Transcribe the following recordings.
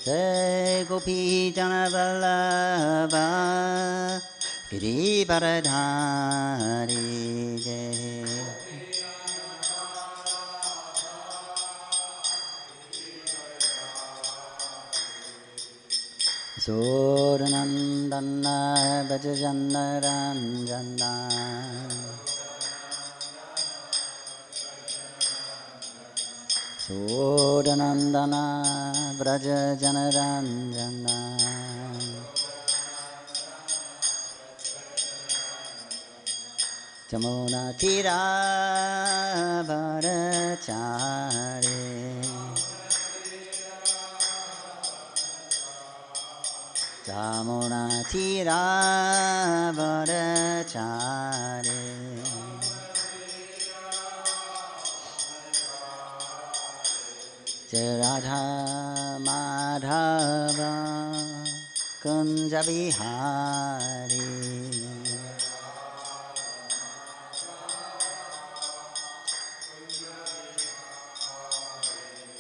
Jai Gopi Jana Vallabha Giri Varadhari Jai Soranandana Bhajajanna Ranjana Soranandana Bhajajana Ranjana Jamuna Tira Bharachare Jamuna Tira Bharachare Jai Radha Madhava Kunja Vihari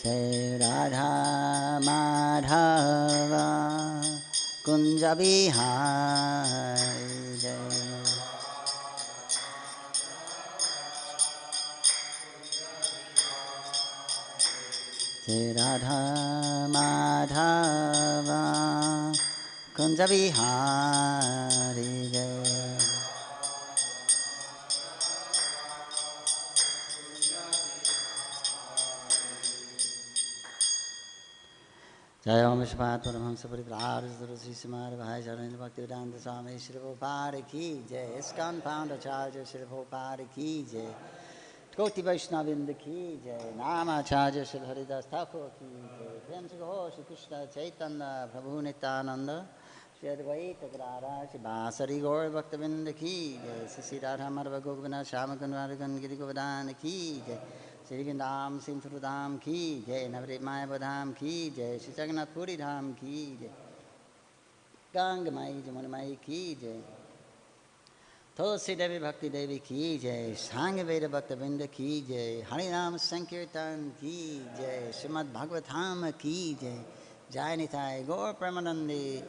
Jai Radha Madhava Kunja Vihari Jai Radha Madhava Kunja Vihari Jai Om Vishpat Paramahamsa Parivar Sri Srimad Bhagavatam Bhaktivedanta Swami Shri Prabhupada Ki Jai ISKCON Founder Acharya Shri Prabhupada Ki Jai Koti Vaishnavinda Ki Jai Namacharya Shri Haridas Thakur Ki Jai Prem Shri Gaur Shri Krishna Chaitanya Prabhu Nityananda Shri Advaita Gadadhar Shri Basari Gaur Bhaktavinda Ki Jai Sri Radha Madhava Govindana Shama Kunvaragan Giri Govardhana Ki Jai Shri Vindam Simsrudam Ki Jai Navrit Maya Badham Ki Jai Shri Jagannath Puri Dham Ki Jai Ganga Mai Jamuna Mai Ki Jai Tulsi Devi Bhakti Devi Ki Jai Sangha Veda Bhakta Vinda Ki Jai Harinam Sankirtan Ki Jai Srimad Bhagavatam Ki Jai Jai Nitai Gaur Premanandi.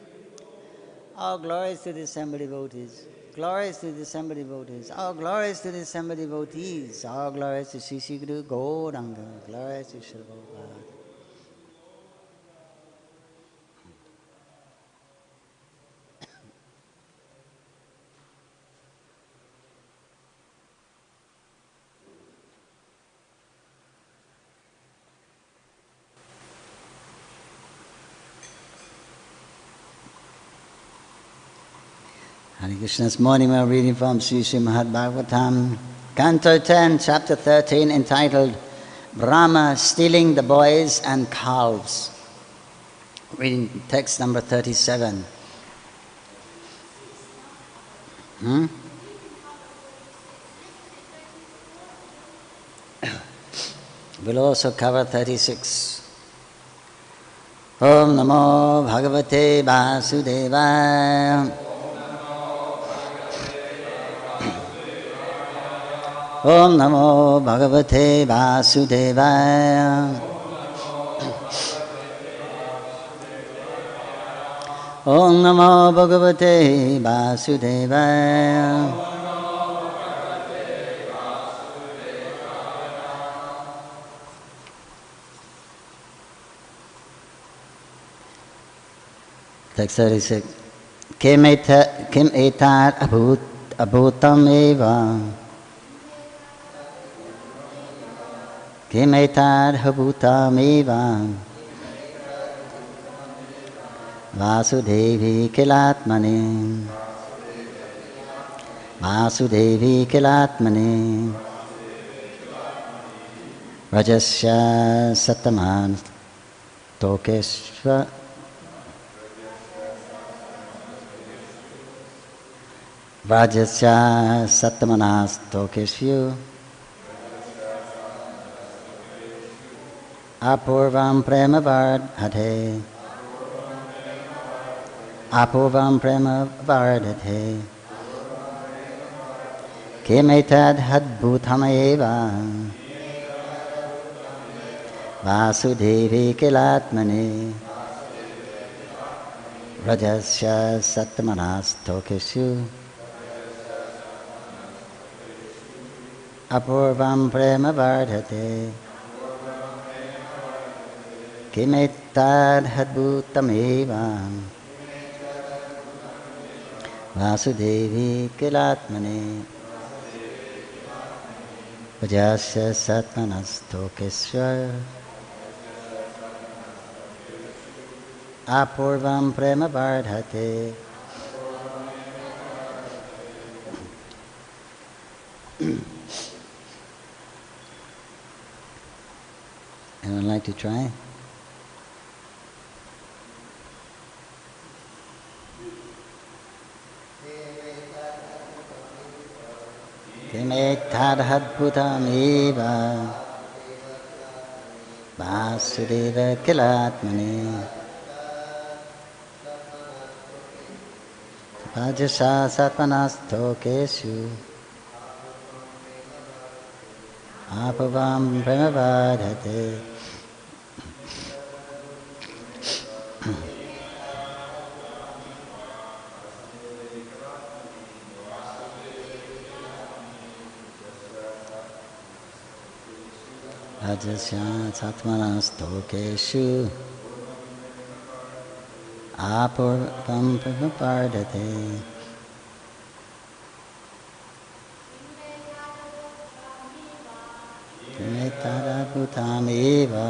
All glories to the assembled devotees. Glories to the assembled devotees. All glories to the assembled devotees. All glories to Sri Sri Guru Gauranga. Glories to Sri Prabhupada. Hare Krishna. This morning we are reading from Sri Srimad Bhagavatam, Canto 10, Chapter 13, entitled Brahma Stealing the Boys and Calves. Reading text number 37. We'll also cover 36. Om Namo Bhagavate Vasudevaya. Om Namo Bhagavate Vasudevaya. Om Namo Bhagavate Vasudevaya. Text 36. Kim etat abhutam eva. Kim etat abhutam eva. Vasudevi kilatmane. Vasudevi kilatmane. Rajasya sataman tokeshva. Vajasya satamanas tokeshvyu. Apurvam prema vardhate. Apurvam prema vardhate. Kimetad hadbhutam eva. Vasudevi kilatmane. Rajasya Satmanastokeshu Apurvam Prema Vardhate Kimettad Hadbhutamevam Vasudevi Kilatmane Rajasya Satmanastokeshu Apurvam Prema Vardhate. Anyone like to try? Kimetadhadbhutam eva Vasudeva Kilatmane Rajasa Satmanastokeshu Apurvam Prema Vardhate. Rajasa Satmanastokeshu Apurvam Prema Vardhate. Kimetadabhutam eva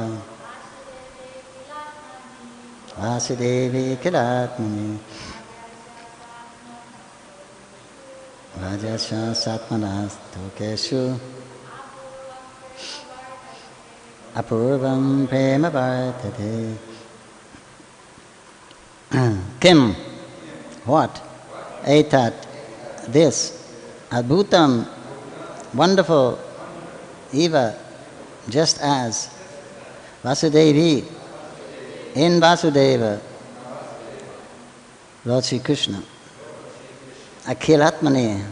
Vasudevi Kilatmani Rajasya Satmanastokeshu Apurvam Prema Vardhate. Kim, what? Etat, this. Adbhutam, wonderful. Eva, just as. Vasudevi, in Vasudeva. Lord Sri Krishna. Akhilatmani,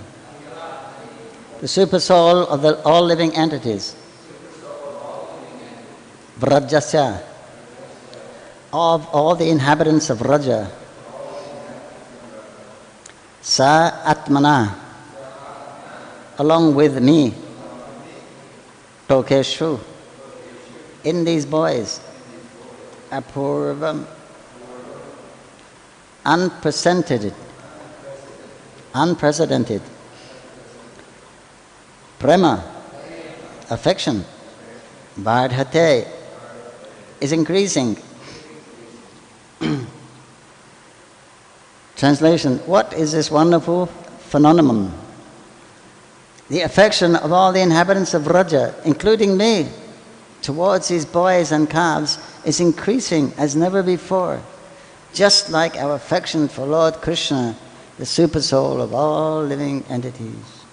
the supersoul of all living entities. Vrajasya, of all the inhabitants of Vraja. Sa Atmana, along with me. Tokeshu, in these boys. Apurvam, unprecedented. Prema, affection. Vardhate, is increasing. Translation, what is this wonderful phenomenon? The affection of all the inhabitants of Vraja, including me, towards these boys and calves is increasing as never before, just like our affection for Lord Krishna, the supersoul of all living entities.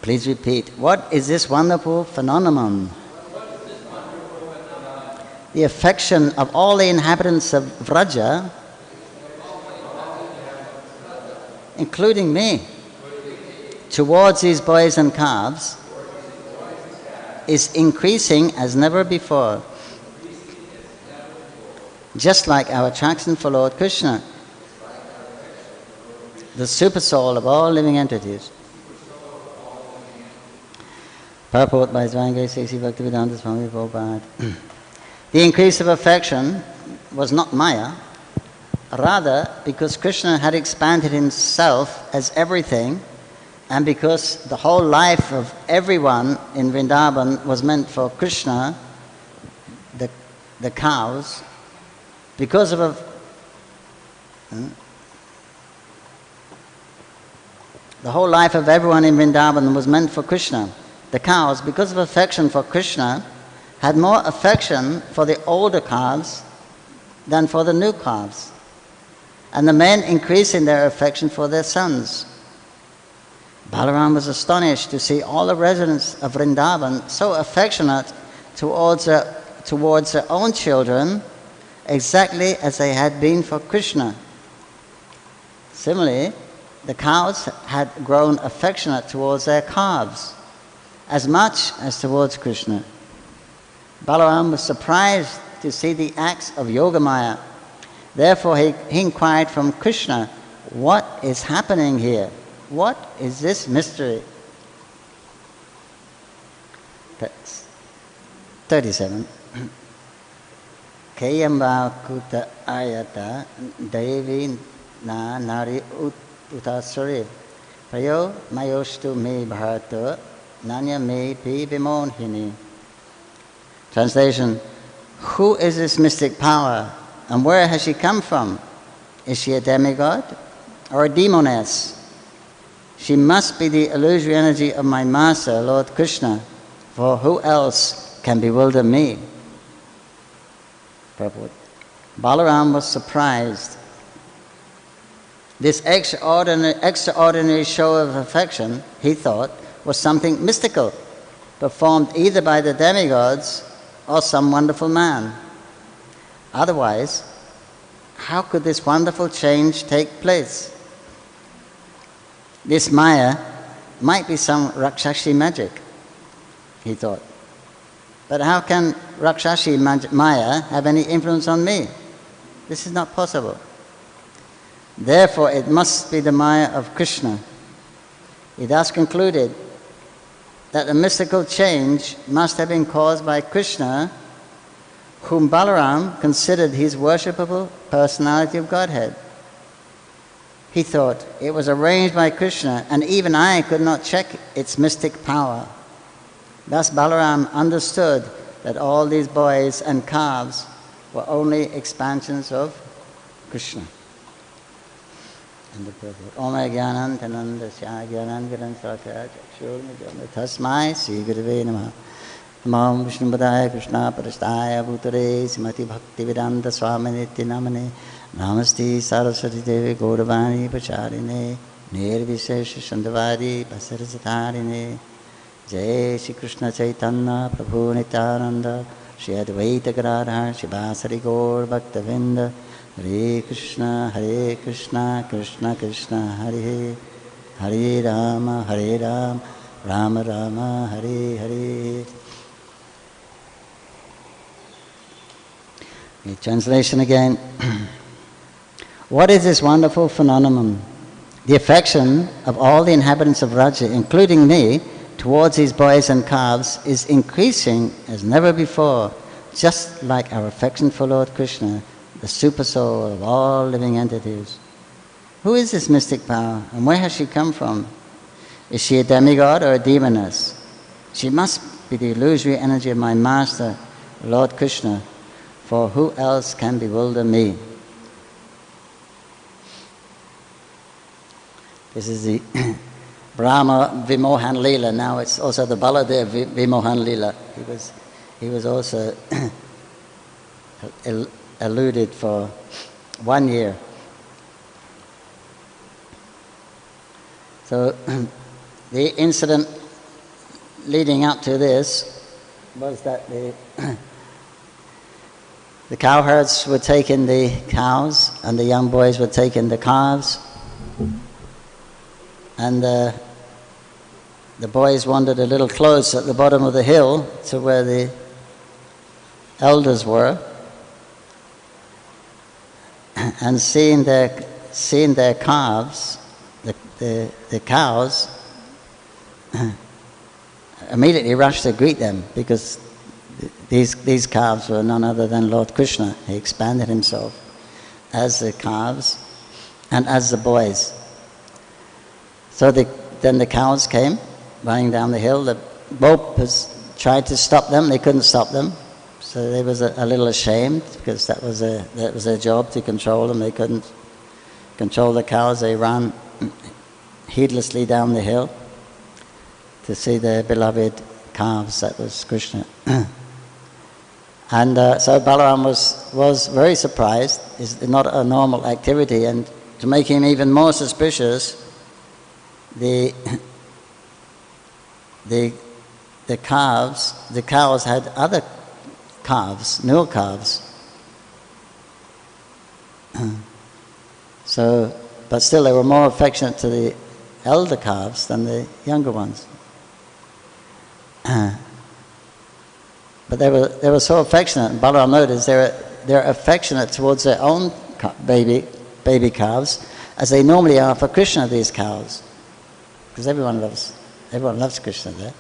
Please repeat, what is this wonderful phenomenon? The affection of all the inhabitants of Vraja, including me, towards these boys and calves is increasing as never before, just like our attraction for Lord Krishna, the supersoul of all living entities. Purport by His Divine Grace A.C. Bhaktivedanta Swami Prabhupada. The increase of affection was not Maya, rather because Krishna had expanded himself as everything, and because the whole life of everyone in Vrindavan was meant for Krishna, the cows, because of the whole life of everyone in Vrindavan was meant for Krishna. The cows, because of affection for Krishna, had more affection for the older calves than for the new calves. And the men increased in their affection for their sons. Balaram was astonished to see all the residents of Vrindavan so affectionate towards their own children, exactly as they had been for Krishna. Similarly, the cows had grown affectionate towards their calves, as much as towards Krishna. Balaram was surprised to see the acts of Yogamaya, Therefore he inquired from Krishna, what is happening here? What is this mystery? That's 37. Kayamba kuta ayata devi na nari utasari prayo mayostu me bharata nanya me pi vimonhini. Translation: who is this mystic power and where has she come from? Is she a demigod or a demoness? She must be the illusory energy of my master, Lord Krishna, for who else can bewilder me? Prabhupada. Balaram was surprised. This extraordinary show of affection, he thought, was something mystical, performed either by the demigods or some wonderful man. Otherwise, how could this wonderful change take place? This Maya might be some Rakshasi magic, he thought. But how can Rakshasi Maya have any influence on me? This is not possible. Therefore, it must be the Maya of Krishna. He thus concluded that the mystical change must have been caused by Krishna, whom Balaram considered his worshipable personality of Godhead. He thought it was arranged by Krishna, and even I could not check its mystic power. Thus Balaram understood that all these boys and calves were only expansions of Krishna. Om Gyanam Tanandasya Gyanam Viran Saratya Chakshurmidhyam Tasmai Sri Gurave Namaha. Namo Vishnu Padaya Krishna Parasthaya Bhutare Srimati Bhaktivedanta Swami Nitya Namane Namaste Saraswati Devi Gauravani Pacharine Nirvishesha Shandavari Pasarasatharine Jai Shri Krishna Chaitanya Prabhu Nityananda Shri Advaita Gadadhar Shivasari Gaur Bhaktavinda Hare Krishna Krishna Krishna Hare Hare Rama Rama Rama Hare Hare. The translation again. What is this wonderful phenomenon? The affection of all the inhabitants of Raja, including me, towards these boys and calves is increasing as never before, just like our affection for Lord Krishna, the supersoul of all living entities. Who is this mystic power and where has she come from? Is she a demigod or a demoness? She must be the illusory energy of my master, Lord Krishna, for who else can bewilder me? This is the Brahma Vimohan Leela. Now it's also the Baladev Vimohan Leela. He was also eluded for 1 year. So the incident leading up to this was that the cowherds were taking the cows and the young boys were taking the calves, and the boys wandered a little close at the bottom of the hill to where the elders were, and seeing their calves, the cows, immediately rushed to greet them, because these calves were none other than Lord Krishna. He expanded himself as the calves and as the boys. So then the cows came running down the hill. The gopis tried to stop them. They couldn't stop them. So they was a little ashamed, because that was their job, to control them. They couldn't control the cows. They ran heedlessly down the hill to see their beloved calves. That was Krishna. And so Balaram was very surprised. It's not a normal activity, and to make him even more suspicious, the cows had other calves, new calves. So, but still they were more affectionate to the elder calves than the younger ones. But they were so affectionate, and Balaram noticed they're affectionate towards their own baby calves, as they normally are for Krishna, these cows, because everyone loves Krishna there.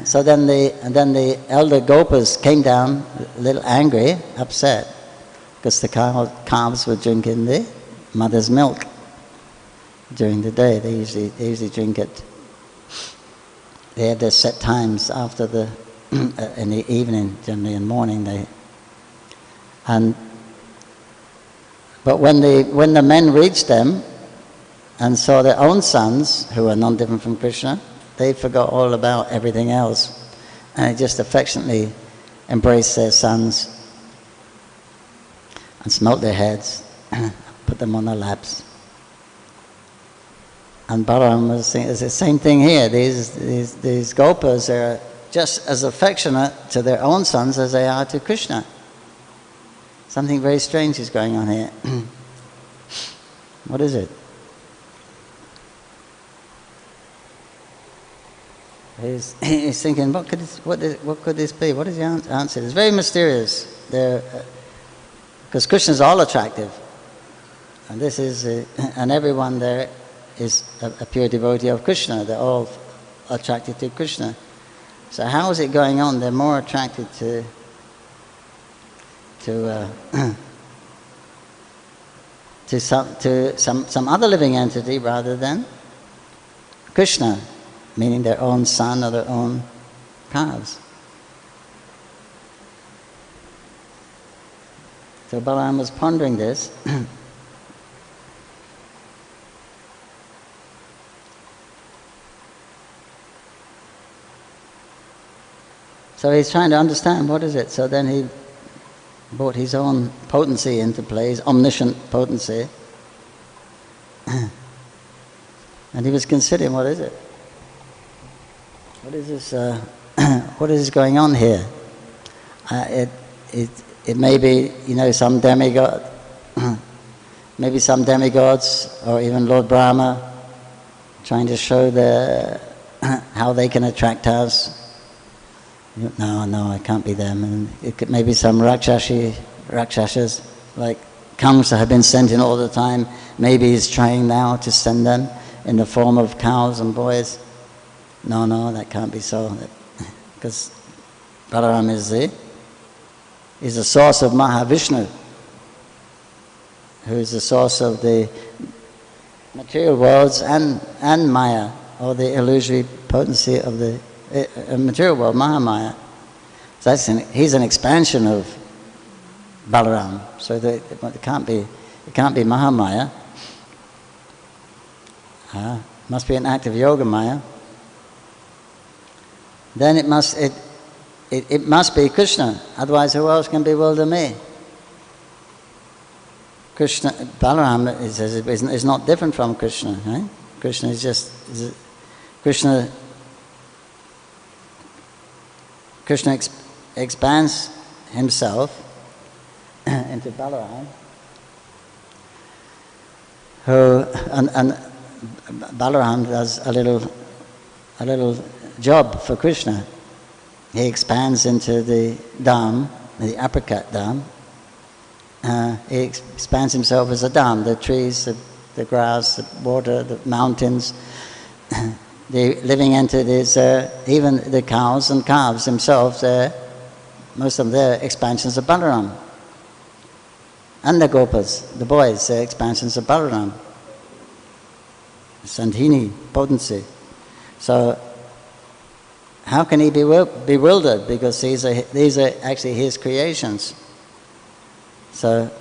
So then the elder gopas came down a little angry, upset, because the calves were drinking the mother's milk during the day. They usually drink it. They had their set times after in the evening, generally in the morning. But when the men reached them and saw their own sons, who were none different from Krishna, they forgot all about everything else, and they just affectionately embraced their sons and smelt their heads, put them on their laps. And Balaram was saying, it's the same thing here. These gopas are just as affectionate to their own sons as they are to Krishna. Something very strange is going on here. What is it? He's thinking, what could this be? What is the answer? It's very mysterious. Because Krishna is all attractive, and and everyone there is a pure devotee of Krishna. They're all attracted to Krishna. So how is it going on? They're more attracted to some other living entity rather than Krishna, meaning their own son or their own calves. So Balaram was pondering this. So he's trying to understand what is it. So then he brought his own potency into play, his omniscient potency. And he was considering, what is it? What is this? What is going on here? It may be, some demigod, maybe some demigods, or even Lord Brahma, trying to show how they can attract us. No, it can't be them. And it could maybe some Rakshasas, like Kamsa have been sent in all the time. Maybe he's trying now to send them in the form of cows and boys. No, that can't be so. Because Balaram is the source of Mahavishnu, who is the source of the material worlds and Maya, or the illusory potency of the material world, Mahamaya. So he's an expansion of Balaram. So it can't be Mahamaya. Must be an act of Yoga Maya. Then it must be Krishna. Otherwise, who else can bewilder me? Krishna, Balaram is not different from Krishna. Right? Krishna is just Krishna. Krishna expands himself into Balaram, and Balaram does a little job for Krishna. He expands into the Dham, the apricot Dham. He expands himself as a Dham, the trees, the grass, the water, the mountains. The living entities, even the cows and calves themselves, most of them, they're expansions of Balaram. And the gopas, the boys, they're expansions of Balaram. Sandhini, potency. So how can he be bewildered? Because these are actually his creations. So,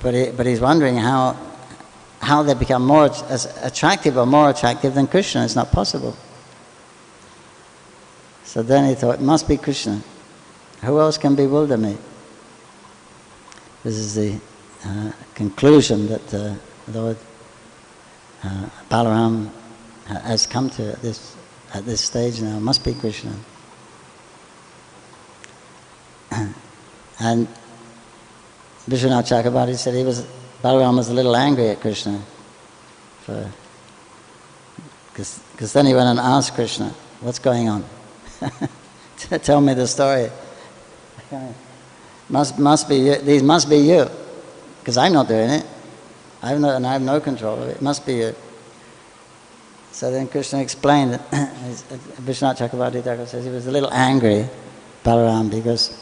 but he's wondering how they become more attractive than Krishna. It's not possible. So then he thought, it must be Krishna. Who else can bewilder me? This is the conclusion that Lord Balaram has come to at this stage now. It must be Krishna. And Vishwanath Chakrabarti said Balaram was a little angry at Krishna, because then he went and asked Krishna, what's going on? Tell me the story. Must be you. These must be you, because I'm not doing it. I have no control of it. It must be you. So then Krishna explained that Vishwanath Chakravarti Thakur says he was a little angry, Balaram, because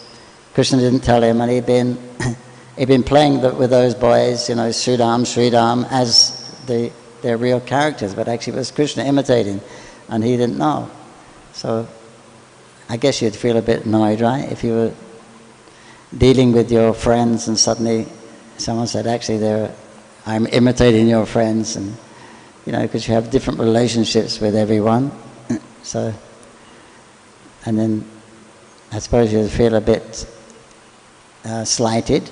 Krishna didn't tell him, and he'd been playing with those boys, Sridham, as their real characters, but actually it was Krishna imitating, and he didn't know. So I guess you'd feel a bit annoyed, right? If you were dealing with your friends and suddenly someone said, actually, I'm imitating your friends, and because you have different relationships with everyone. So, and then I suppose you'd feel a bit slighted.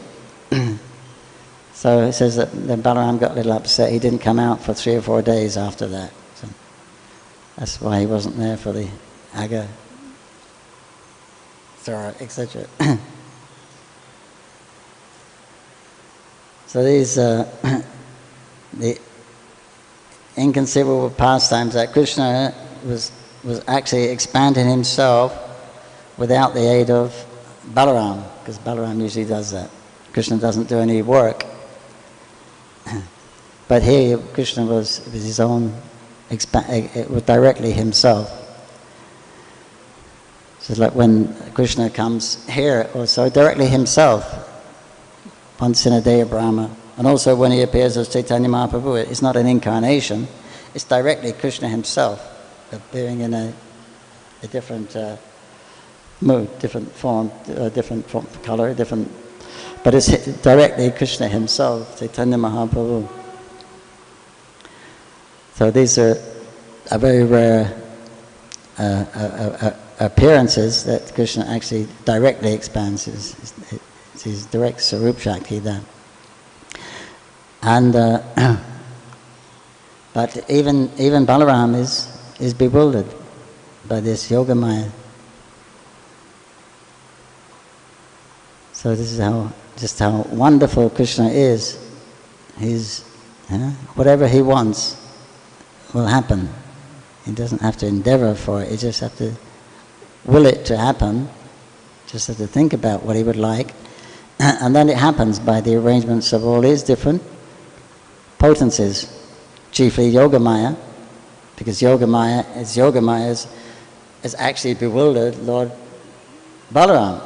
So it says that then Balaram got a little upset. He didn't come out for 3 or 4 days after that. So that's why he wasn't there for the Aga, etc. So these the inconceivable pastimes that Krishna was actually expanding himself without the aid of Balaram, because Balaram usually does that. Krishna doesn't do any work. But here Krishna was his own, directly himself. So it's like when Krishna comes here also directly himself, once in a day of Brahma, and also when he appears as Chaitanya Mahaprabhu, it's not an incarnation, it's directly Krishna himself appearing in a different mood, different form, color, but it's directly Krishna himself, Chaitanya Mahaprabhu. So these are very rare appearances that Krishna actually directly expands his direct Sarup Shakti there. And but even Balaram is bewildered by this Yoga Maya. So this is how wonderful Krishna is. He's whatever he wants will happen. He doesn't have to endeavor for it. He just have to will it to happen. Just have to think about what he would like, and then it happens by the arrangements of all his different potencies, chiefly Yogamaya, because Yogamaya is actually bewildered Lord Balaram,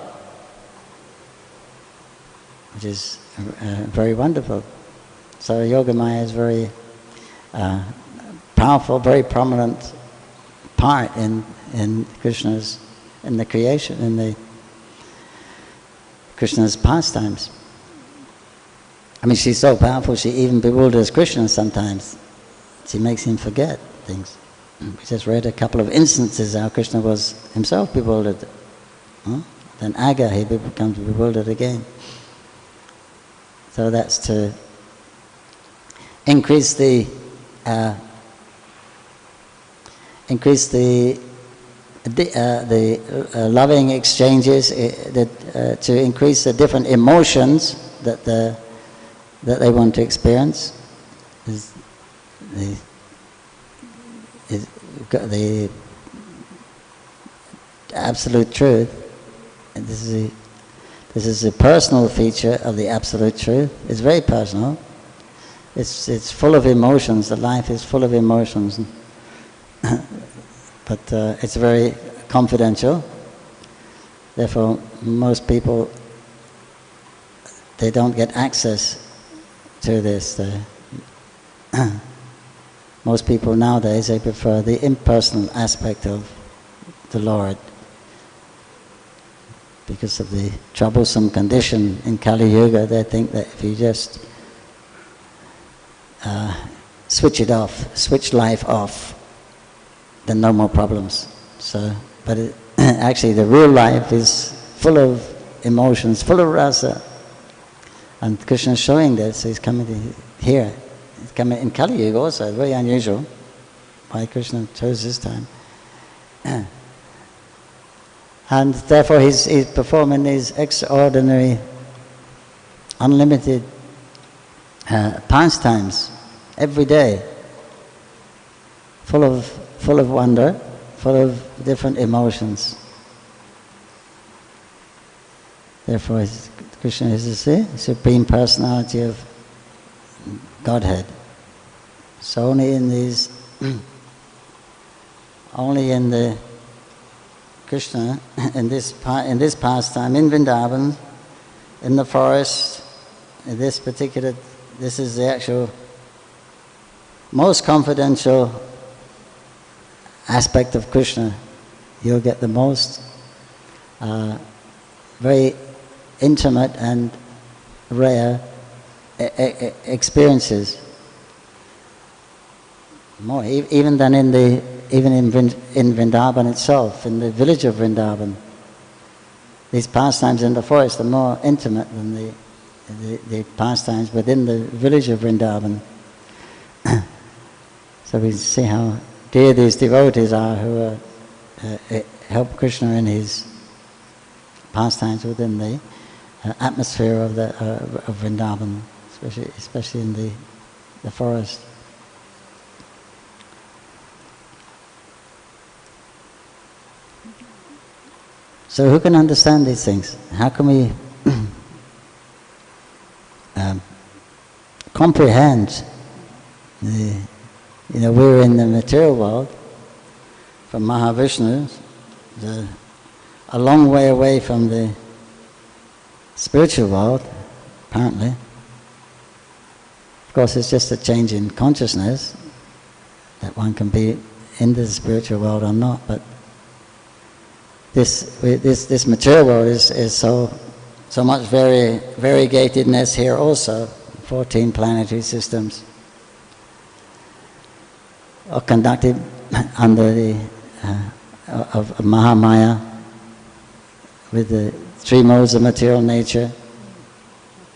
which is very wonderful. So Yogamaya is very powerful, very prominent part in Krishna's, in the creation, in the Krishna's pastimes. I mean, she's so powerful, she even bewilders Krishna sometimes. She makes him forget things. We just read a couple of instances how Krishna was himself bewildered. Then Aga, he becomes bewildered again. So that's to increase the loving exchanges, to increase the different emotions that they want to experience. The absolute truth. And this is a personal feature of the absolute truth. It's very personal. It's full of emotions. The life is full of emotions. But it's very confidential. Therefore, most people, they don't get access to this. Most people nowadays, they prefer the impersonal aspect of the Lord because of the troublesome condition in Kali Yuga. They think that if you just switch it off, switch life off, then no more problems. So, but actually the real life is full of emotions, full of rasa. And Krishna is showing this. He's coming here. He's coming in Kali Yuga also. Very unusual why Krishna chose this time. And therefore he's performing these extraordinary, unlimited pastimes every day, full of wonder, full of different emotions. Therefore Krishna is the Supreme Personality of Godhead. So only in these, only in the Krishna, in this pastime, in Vrindavan, in the forest, in this is the actual most confidential aspect of Krishna. You'll get the most very intimate and rare experiences, more even than in Vrindavan itself, in the village of Vrindavan. These pastimes in the forest are more intimate than the pastimes within the village of Vrindavan. So we see how dear these devotees are who help Krishna in his pastimes within the atmosphere of Vrindavan, especially in the forest. So who can understand these things? How can we comprehend we're in the material world from Mahavishnu, a long way away from the spiritual world, apparently. Of course, it's just a change in consciousness that one can be in the spiritual world or not, but this material world is so much variegatedness here also. 14 planetary systems are conducted under the of Mahamaya, with the 3 modes of material nature.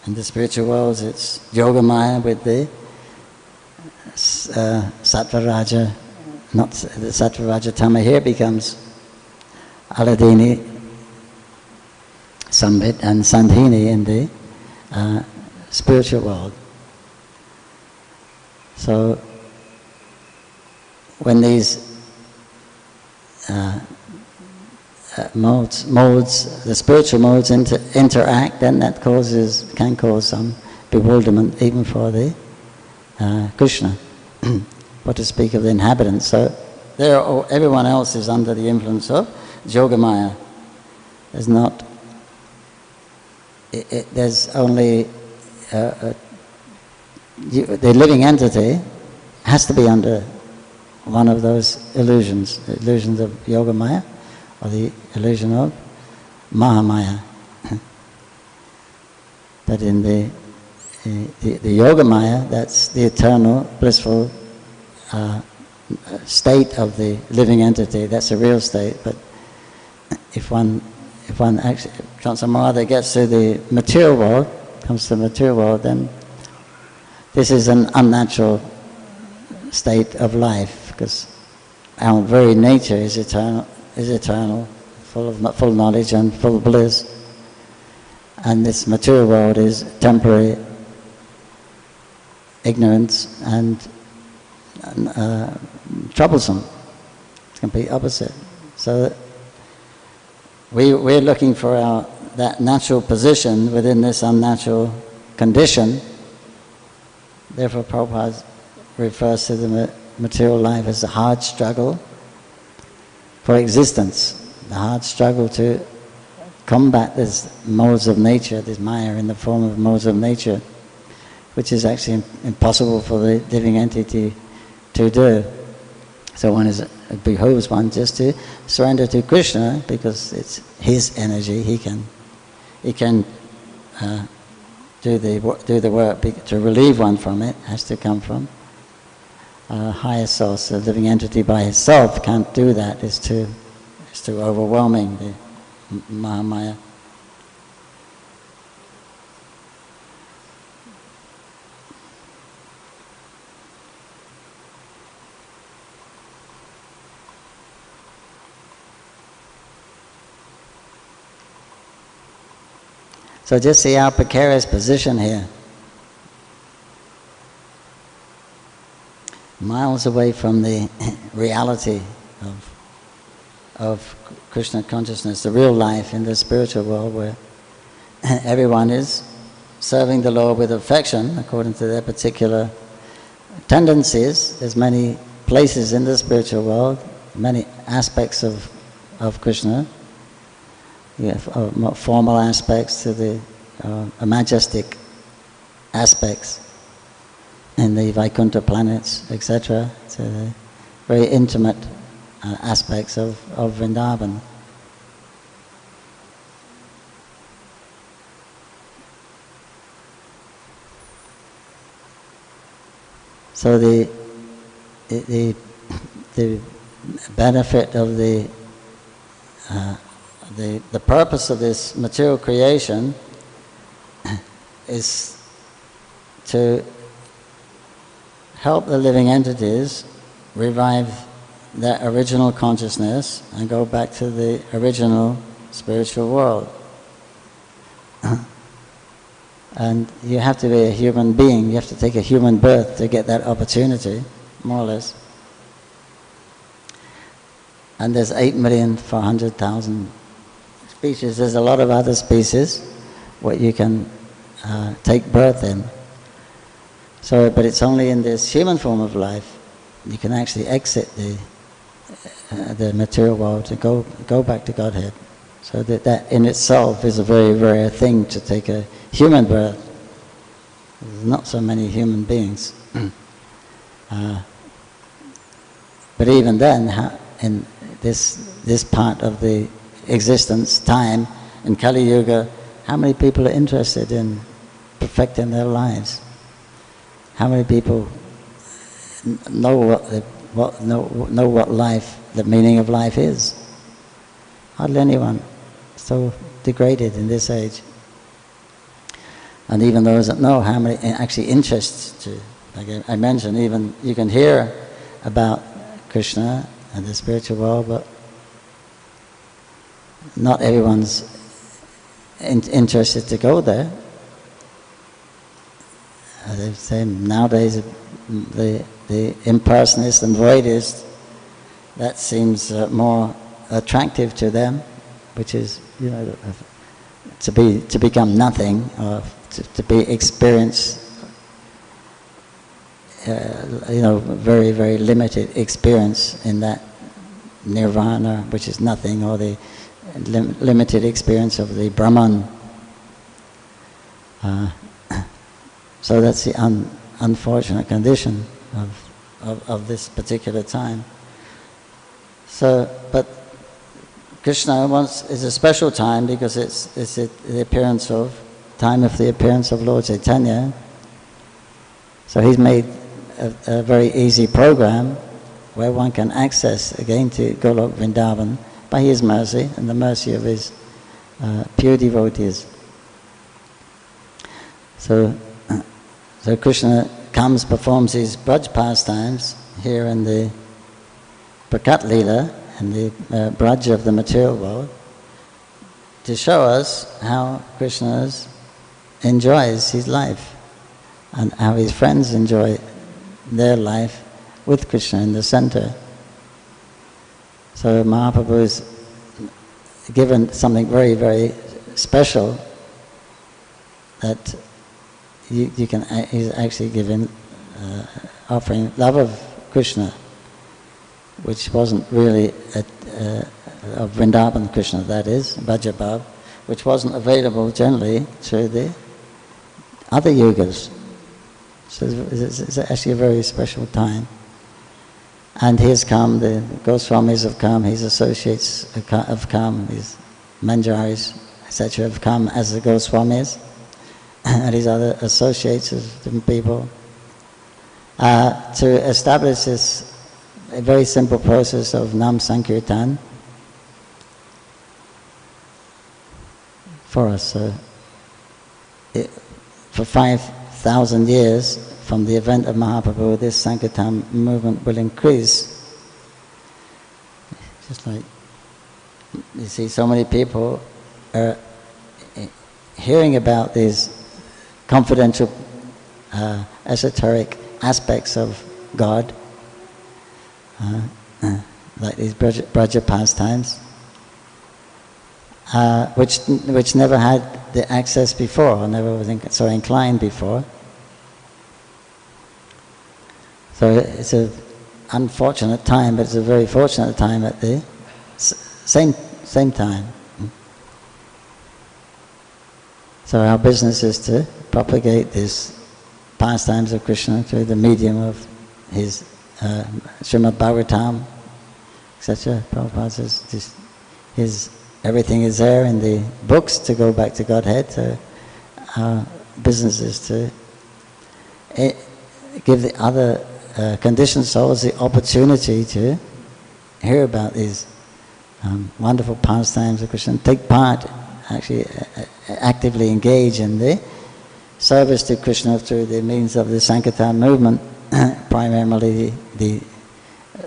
In the spiritual worlds, it's Yogamaya with the Sattva Raja, not the Sattva Raja Tama here becomes Aladini, Sambit and Sandhini in the spiritual world. So when these modes, the spiritual modes interact, then that can cause some bewilderment even for the Krishna, what to speak of the inhabitants. So everyone else is under the influence of Yogamaya. There's only the living entity has to be under one of those illusions, the illusions of Yogamaya or the illusion of Mahamaya. But in the Yogamaya, that's the eternal, blissful state of the living entity. That's a real state. But if one actually somehow gets to the material world, comes to the material world, then this is an unnatural state of life, because our very nature is eternal, full knowledge and full bliss, and this material world is temporary ignorance and troublesome. It's complete opposite. So we're looking for that natural position within this unnatural condition. Therefore, Prabhupada refers to the material life as a hard struggle for existence, the hard struggle to combat this modes of nature, this Maya in the form of modes of nature, which is actually impossible for the living entity to do. So it behooves one just to surrender to Krishna, because it's his energy. He can do the work. To relieve one from it has to come from a higher source. The living entity by itself can't do that. It's too overwhelming, the Mahamaya. So just see our precarious position here. Miles away from the reality of Krishna consciousness, the real life in the spiritual world, where everyone is serving the Lord with affection according to their particular tendencies. There's many places in the spiritual world, many aspects of Krishna. You have more formal aspects to the majestic aspects in the Vaikuntha planets, etc. To the very intimate aspects of Vrindavan. So the benefit of the purpose of this material creation is to help the living entities revive their original consciousness and go back to the original spiritual world. And you have to be a human being, you have to take a human birth to get that opportunity, more or less. And there's 8,400,000 species. There's a lot of other species what you can take birth in. So, but it's only in this human form of life you can actually exit the material world to go back to Godhead. So that in itself is a very rare thing, to take a human birth. There's not so many human beings. But even then, in this part of the existence, time, in Kali Yuga, how many people are interested in perfecting their lives? How many people know what life, the meaning of life is? Hardly anyone. So degraded in this age. And even those that know, how many actually interests to, like I mentioned, even you can hear about Krishna and the spiritual world, but not everyone's interested to go there. They say nowadays the impersonalists and voidists, that seems more attractive to them, which is, you know, to become nothing, or to be experienced, you know, very, very limited experience in that nirvana, which is nothing, or the limited experience of the Brahman. So that's the unfortunate condition of this particular time. So, but Krishna is a special time because it's the appearance of Lord Chaitanya. So he's made a very easy program where one can access again to Golok Vrindavan by his mercy and the mercy of his pure devotees. So Krishna comes, performs his Braj pastimes here in the Prakat Leela, in the Braj of the material world, to show us how Krishna enjoys his life and how his friends enjoy their life with Krishna in the center. So Mahaprabhu is given something very, very special, that he's actually given offering love of Krishna, which wasn't really of Vrindavan Krishna, that is, Bhajabhav, which wasn't available generally through the other yugas. So it's actually a very special time. And he has come, the Goswamis have come, his associates have come, his Manjaris, etc. have come as the Goswamis, and his other associates, different people, to establish this a very simple process of Nam Sankirtan for us. So for 5,000 years from the event of Mahaprabhu, this Sankirtan movement will increase. Just like you see, so many people are hearing about these confidential, esoteric aspects of God, like these Braja pastimes, which never had the access before, or never was so inclined before. So it's an unfortunate time, but it's a very fortunate time at the same time. So our business is to propagate this pastimes of Krishna through the medium of his Srimad Bhagavatam, etc. Prabhupada says his everything is there in the books to go back to Godhead. So our business is to give the other conditioned souls the opportunity to hear about these wonderful pastimes of Krishna, take part, actually actively engage in the service to Krishna through the means of the Sankirtan movement, primarily the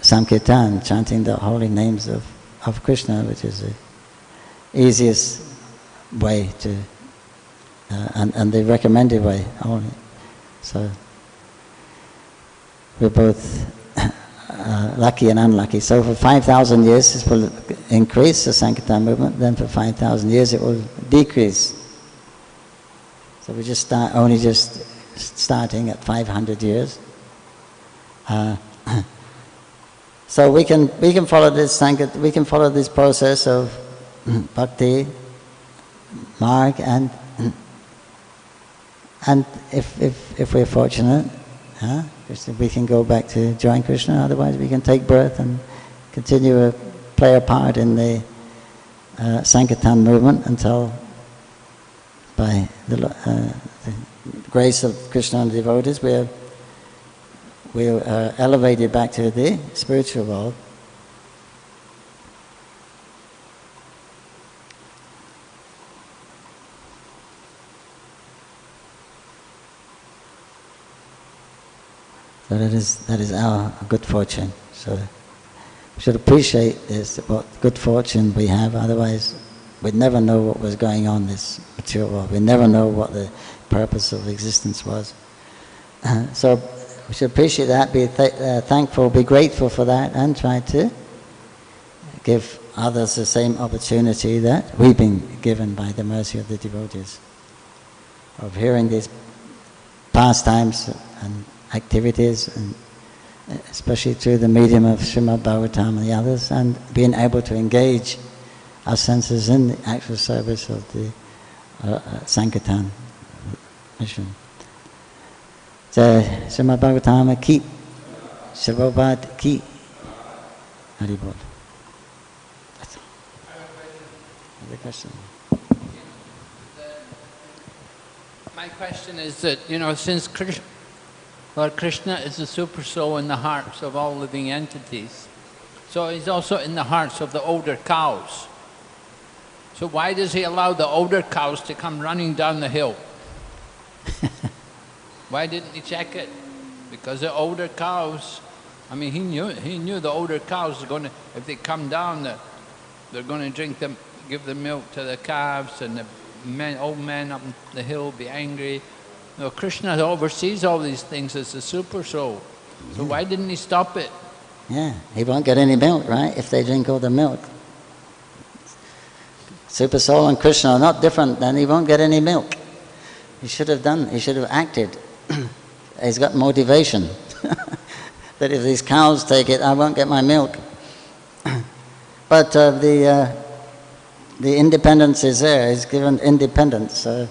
Sankirtan, chanting the holy names of Krishna, which is the easiest way to, and the recommended way only. So we're both lucky and unlucky. So for 5,000 years this will increase, the Sankirtan movement, then for 5,000 years it will decrease. So we just starting at 500 years. So we can follow this we can follow this process of bhakti, marg, and if we're fortunate, we can go back to join Krishna. Otherwise, we can take birth and continue to play a part in the Sankirtan movement until, by the grace of Krishna and the devotees, we are elevated back to the spiritual world. So that is our good fortune. So we should appreciate this, what good fortune we have. Otherwise, we'd never know what was going on in this material world. We'd never know what the purpose of existence was. So we should appreciate that, be thankful, be grateful for that, and try to give others the same opportunity that we've been given by the mercy of the devotees, of hearing these pastimes and activities, and especially through the medium of Srimad Bhagavatam and the others, and being able to engage our senses in the actual service of the Sankirtan mission. Jai Srimad Bhagavatam ki, Srila Prabhupada ki, Hari Bol. That's all. Other question? My question is that, since Lord Krishna is the super soul in the hearts of all living entities, so he's also in the hearts of the older cows. So why does he allow the older cows to come running down the hill? Why didn't he check it? Because the older cows, he knew the older cows are going to, if they come down, they're going to give the milk to the calves, and the old men up the hill be angry. Krishna oversees all these things as the super soul. So why didn't he stop it? Yeah, he won't get any milk, right, if they drink all the milk. Super soul and Krishna are not different, then he won't get any milk. He should have acted. He's got motivation. That if these cows take it, I won't get my milk. But the independence is there. He's given independence, so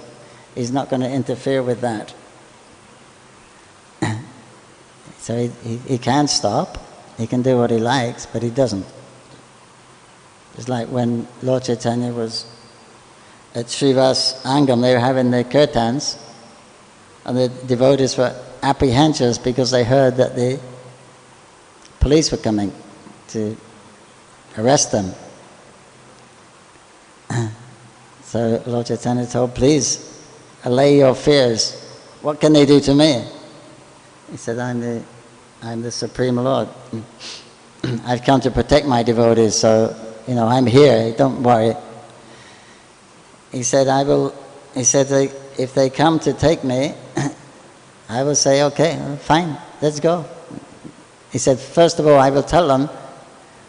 he's not going to interfere with that. So he can stop, he can do what he likes, but he doesn't. It's like when Lord Chaitanya was at Srivas Angam, they were having their kirtans, and the devotees were apprehensive because they heard that the police were coming to arrest them. So Lord Chaitanya told, please, allay your fears. What can they do to me? He said, I'm the Supreme Lord. I've come to protect my devotees, so I'm here, don't worry. He said, if they come to take me, I will say, okay, fine, let's go. He said, first of all, I will tell them,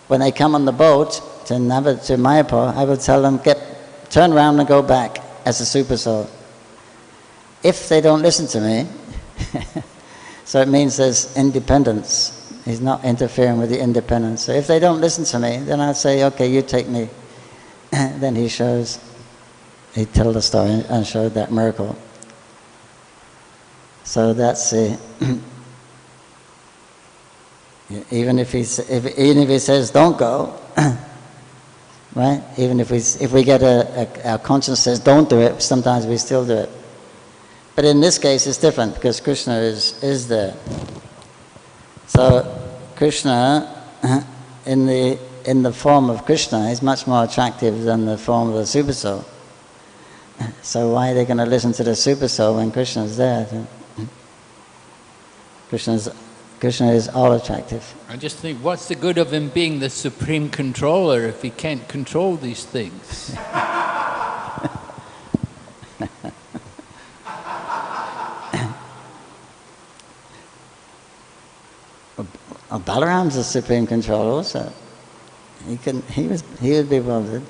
when they come on the boat to Mayapur, I will tell them, turn around and go back as a super soul. If they don't listen to me, so it means there's independence. He's not interfering with the independence. So if they don't listen to me, then I'll say, okay, you take me. Then he tells the story and showed that miracle. So that's even if he says don't go, right? Even if we get our conscience says don't do it, sometimes we still do it. But in this case, it's different because Krishna is there. So Krishna, in the form of Krishna, is much more attractive than the form of the super soul. So why are they going to listen to the super soul when Krishna is there? Krishna is all attractive. I just think, what's the good of him being the supreme controller if he can't control these things? Balaram's the supreme controller also. He would be bothered.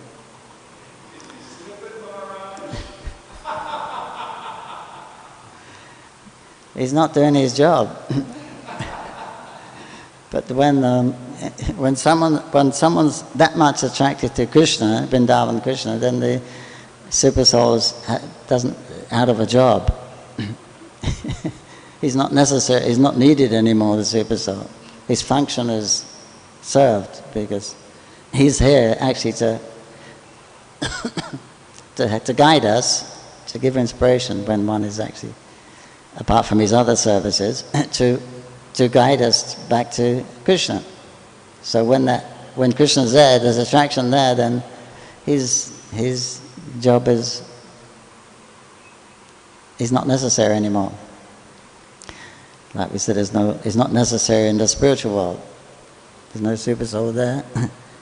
He's not doing his job. But when someone's that much attracted to Krishna, Vrindavan Krishna, then the super soul is out of a job. He's not necessary. He's not needed anymore. The super soul. His function is served because he's here actually to guide us, to give inspiration when one is actually, apart from his other services, to guide us back to Krishna. So when Krishna's there, there's attraction there, then his job is not necessary anymore. Like we said, it's not necessary in the spiritual world. There's no super soul there.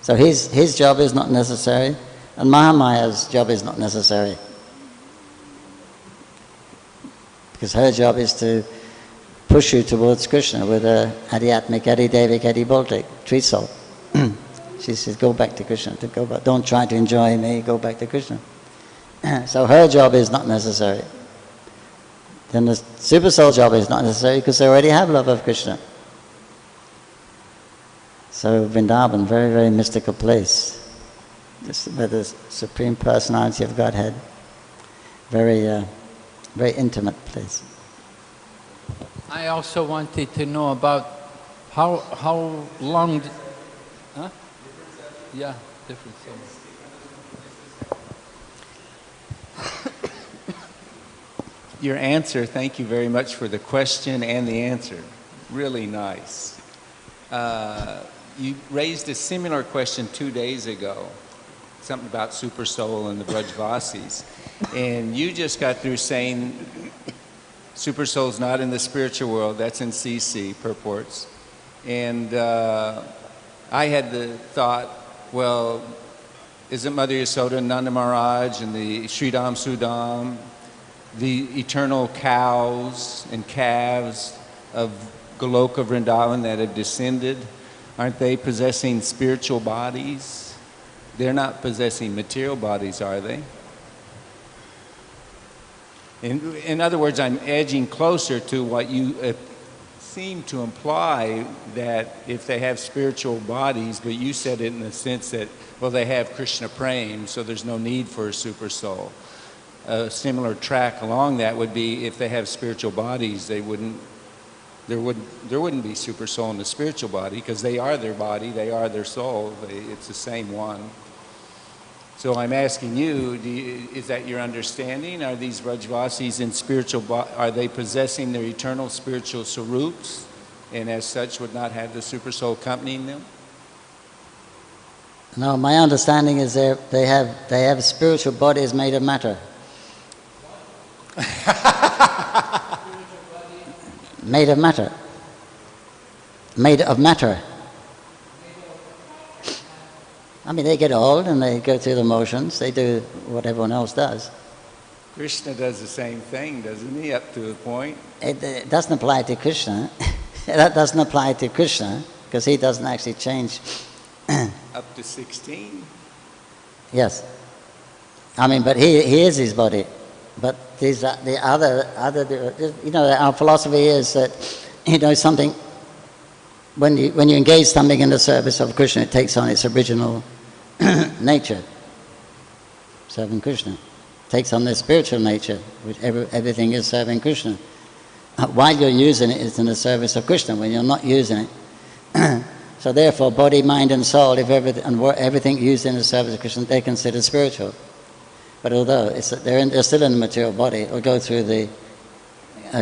So his job is not necessary, and Mahamaya's job is not necessary. Because her job is to push you towards Krishna with a Adhyatmik, Adhidevik, Adhibhautik, tree soul. She says, go back to Krishna. Don't try to enjoy me, go back to Krishna. So her job is not necessary. Then the super soul job is not necessary because they already have love of Krishna. So Vrindavan, very, very mystical place. Where the Supreme Personality of Godhead. Very, very intimate place. I also wanted to know about how long... Huh? Yeah, different things. Your answer, thank you very much for the question and the answer. Really nice. You raised a similar question 2 days ago, something about Super Soul and the Brajvasis. And you just got through saying Super Soul's not in the spiritual world, that's in CC, purports. And I had the thought, well, isn't Mother Yasoda, Nanda Maharaj, and the Sri Dham Sudam, the eternal cows and calves of Goloka Vrindavan that have descended, aren't they possessing spiritual bodies? They're not possessing material bodies, are they? In other words, I'm edging closer to what you seem to imply, that if they have spiritual bodies, but you said it in the sense that, well, they have Krishna Prem, so there's no need for a super soul. A similar track along that would be if they have spiritual bodies, there wouldn't be super soul in the spiritual body because they are their body, they are their soul, it's the same one. So I'm asking you, is that your understanding? Are these Brajvasis in spiritual, are they possessing their eternal spiritual sarups and as such would not have the super soul accompanying them? No, my understanding is they have spiritual bodies made of matter. Made of matter. Made of matter. I mean, they get old and they go through the motions. They do what everyone else does. Krishna does the same thing, doesn't he, up to a point? It doesn't apply to Krishna. That doesn't apply to Krishna because he doesn't actually change. Up to 16? Yes. I mean, but he is his body. But these are the other, you know, our philosophy is that, you know, something, when you engage something in the service of Krishna, it takes on its original nature. Serving Krishna. It takes on the spiritual nature, which everything is serving Krishna. While you're using it, it's in the service of Krishna. When you're not using it, so therefore, body, mind, and soul, if everything used in the service of Krishna, they're considered spiritual. But although they're still in the material body, or go through the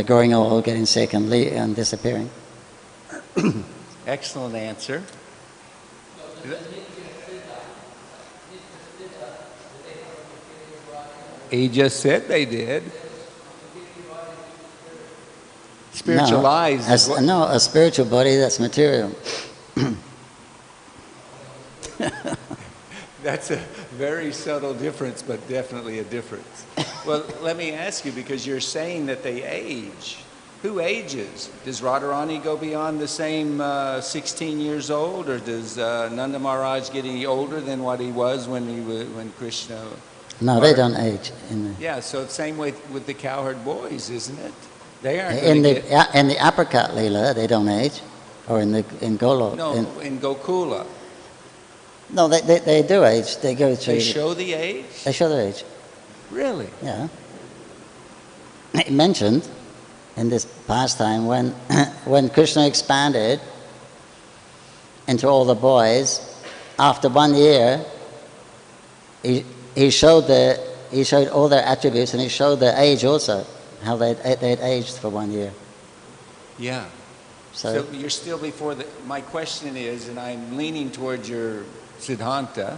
growing old, getting sick, and disappearing. Excellent answer. He just said they did. Spiritualized. No, a spiritual body that's material. That's a very subtle difference, but definitely a difference. Well, let me ask you, because you're saying that they age. Who ages? Does Radharani go beyond the same 16 years old, or does Nanda Maharaj get any older than what he was when Krishna? No, they don't age. Yeah, so the same way with the cowherd boys, isn't it? They aren't. In the apricot lila, they don't age, or in Golo. No, in Gokula. No, they do age. They go through. They show the age. They show their age. Really? Yeah. It mentioned in this pastime when Krishna expanded into all the boys, after 1 year, he showed all their attributes, and he showed their age also, how they'd aged for 1 year. Yeah. So you're still before my question is, and I'm leaning towards your Siddhanta,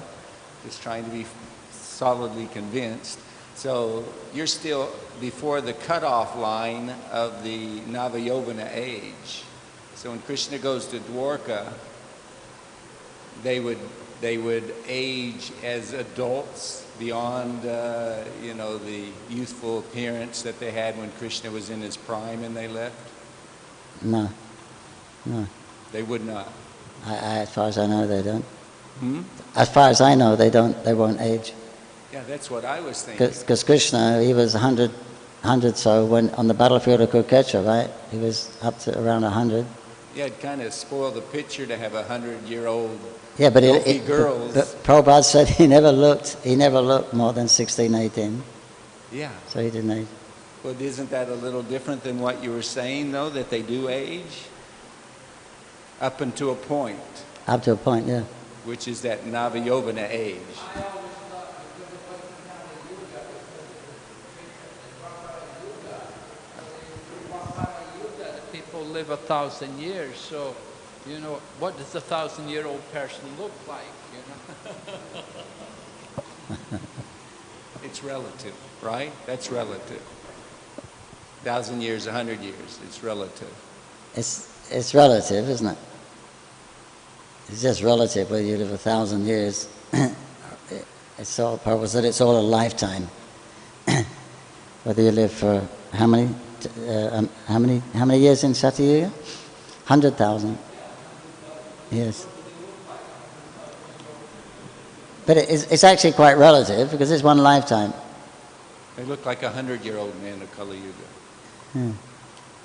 just trying to be solidly convinced. So you're still before the cutoff line of the Navayovana age. So when Krishna goes to Dwarka, they would age as adults beyond the youthful appearance that they had when Krishna was in his prime and they left? No. They would not. As far as I know, they don't. As far as I know, they don't. They won't age. Yeah, that's what I was thinking. Because Krishna, he was 100 so when on the battlefield of Kurukshetra, right? He was up to around 100. Yeah, it kind of spoiled the picture to have 100-year-old. Yeah, but girls. But Prabhupada said he never looked more than 16, 18. Yeah. So he didn't age. Well, isn't that a little different than what you were saying, though, that they do age? Up until a point. Up to a point, yeah. Which is that Navayovana age. People live 1,000 years, so, you know, what does a 1,000-year-old person look like, you know? It's relative, right? That's relative. 1,000 years, 100 years, it's relative. It's relative, isn't it? It's just relative whether you live 1,000 years. It's all purpose that it's all a lifetime. Whether you live for how many years in Satyuga? 100,000 years. But it's actually quite relative because it's one lifetime. They look like 100-year-old men of Kali Yuga.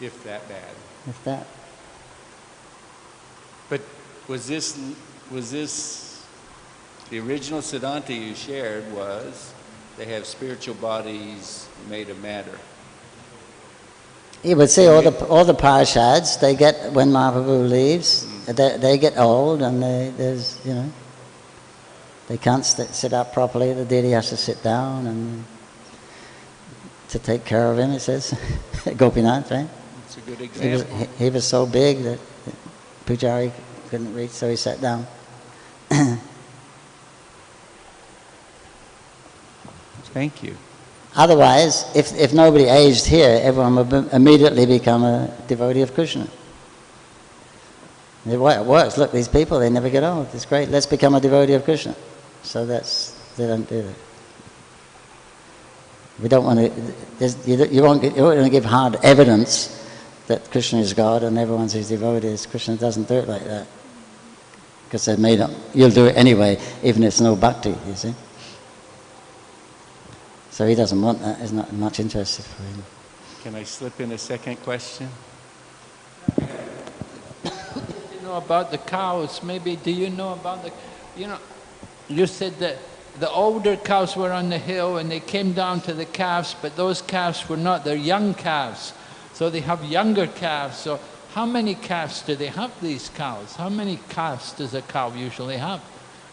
If that bad. If that. But was this the original Siddhanta you shared was they have spiritual bodies made of matter? You would see all the parshads, they get, when Mahaprabhu leaves, they get old and they can't sit up properly. The deity has to sit down and to take care of him, it says. Gopinath, right? That's a good example. He was so big that Pujari couldn't reach, so he sat down. Thank you. Otherwise, if nobody aged here, everyone would immediately become a devotee of Krishna. The way it works, look, these people, they never get old. It's great. Let's become a devotee of Krishna. So they don't do that. We don't want to, you won't give hard evidence that Krishna is God and everyone's his devotees. Krishna doesn't do it like that. Because they're made up. You'll do it anyway, even if it's no bhakti, you see. So he doesn't want that, he's not much interested for him. Can I slip in a second question? You know about the cows, maybe, do you know about the, you said that the older cows were on the hill and they came down to the calves, but those calves were not, they're young calves. So they have younger calves. So how many calves do they have, these cows? How many calves does a cow usually have?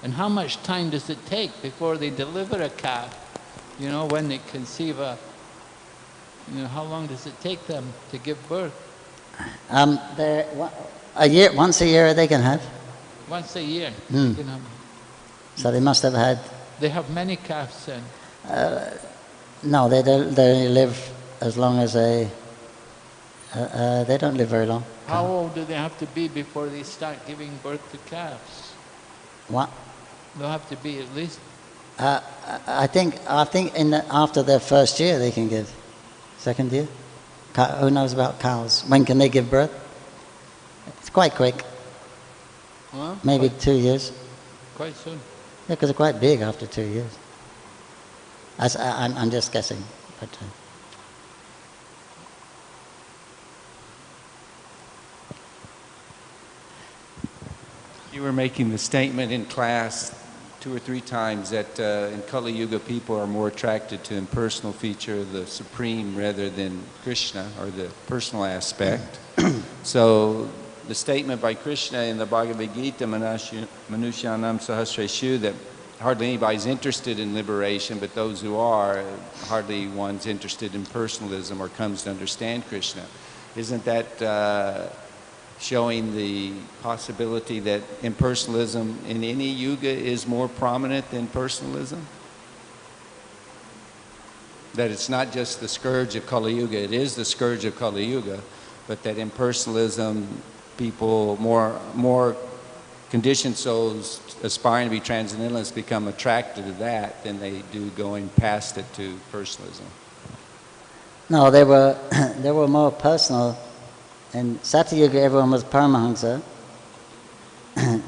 And how much time does it take before they deliver a calf? When they conceive how long does it take them to give birth? Once a year they can have. Once a year. They can have. So they must have had. They have many calves then. No, they live as long as they don't live very long. How old do they have to be before they start giving birth to calves? What? They'll have to be at least. I think after their first year they can give. Second year? Who knows about cows? When can they give birth? It's quite quick. Well, maybe 2 years. Quite soon. Yeah, because they're quite big after 2 years. I'm just guessing. But, You were making the statement in class 2 or 3 times that in Kali Yuga people are more attracted to impersonal feature of the Supreme rather than Krishna, or the personal aspect. So the statement by Krishna in the Bhagavad Gita, Manushyanam Sahasreshu, that hardly anybody's interested in liberation, but those who are, hardly one's interested in personalism or comes to understand Krishna. Isn't that showing the possibility that impersonalism in any yuga is more prominent than personalism? That it's not just the scourge of Kali Yuga, it is the scourge of Kali Yuga, but that impersonalism, people, more conditioned souls aspiring to be transcendentalists become attracted to that than they do going past it to personalism. No, they were more personal. In Satya Yuga, everyone was Paramahansa.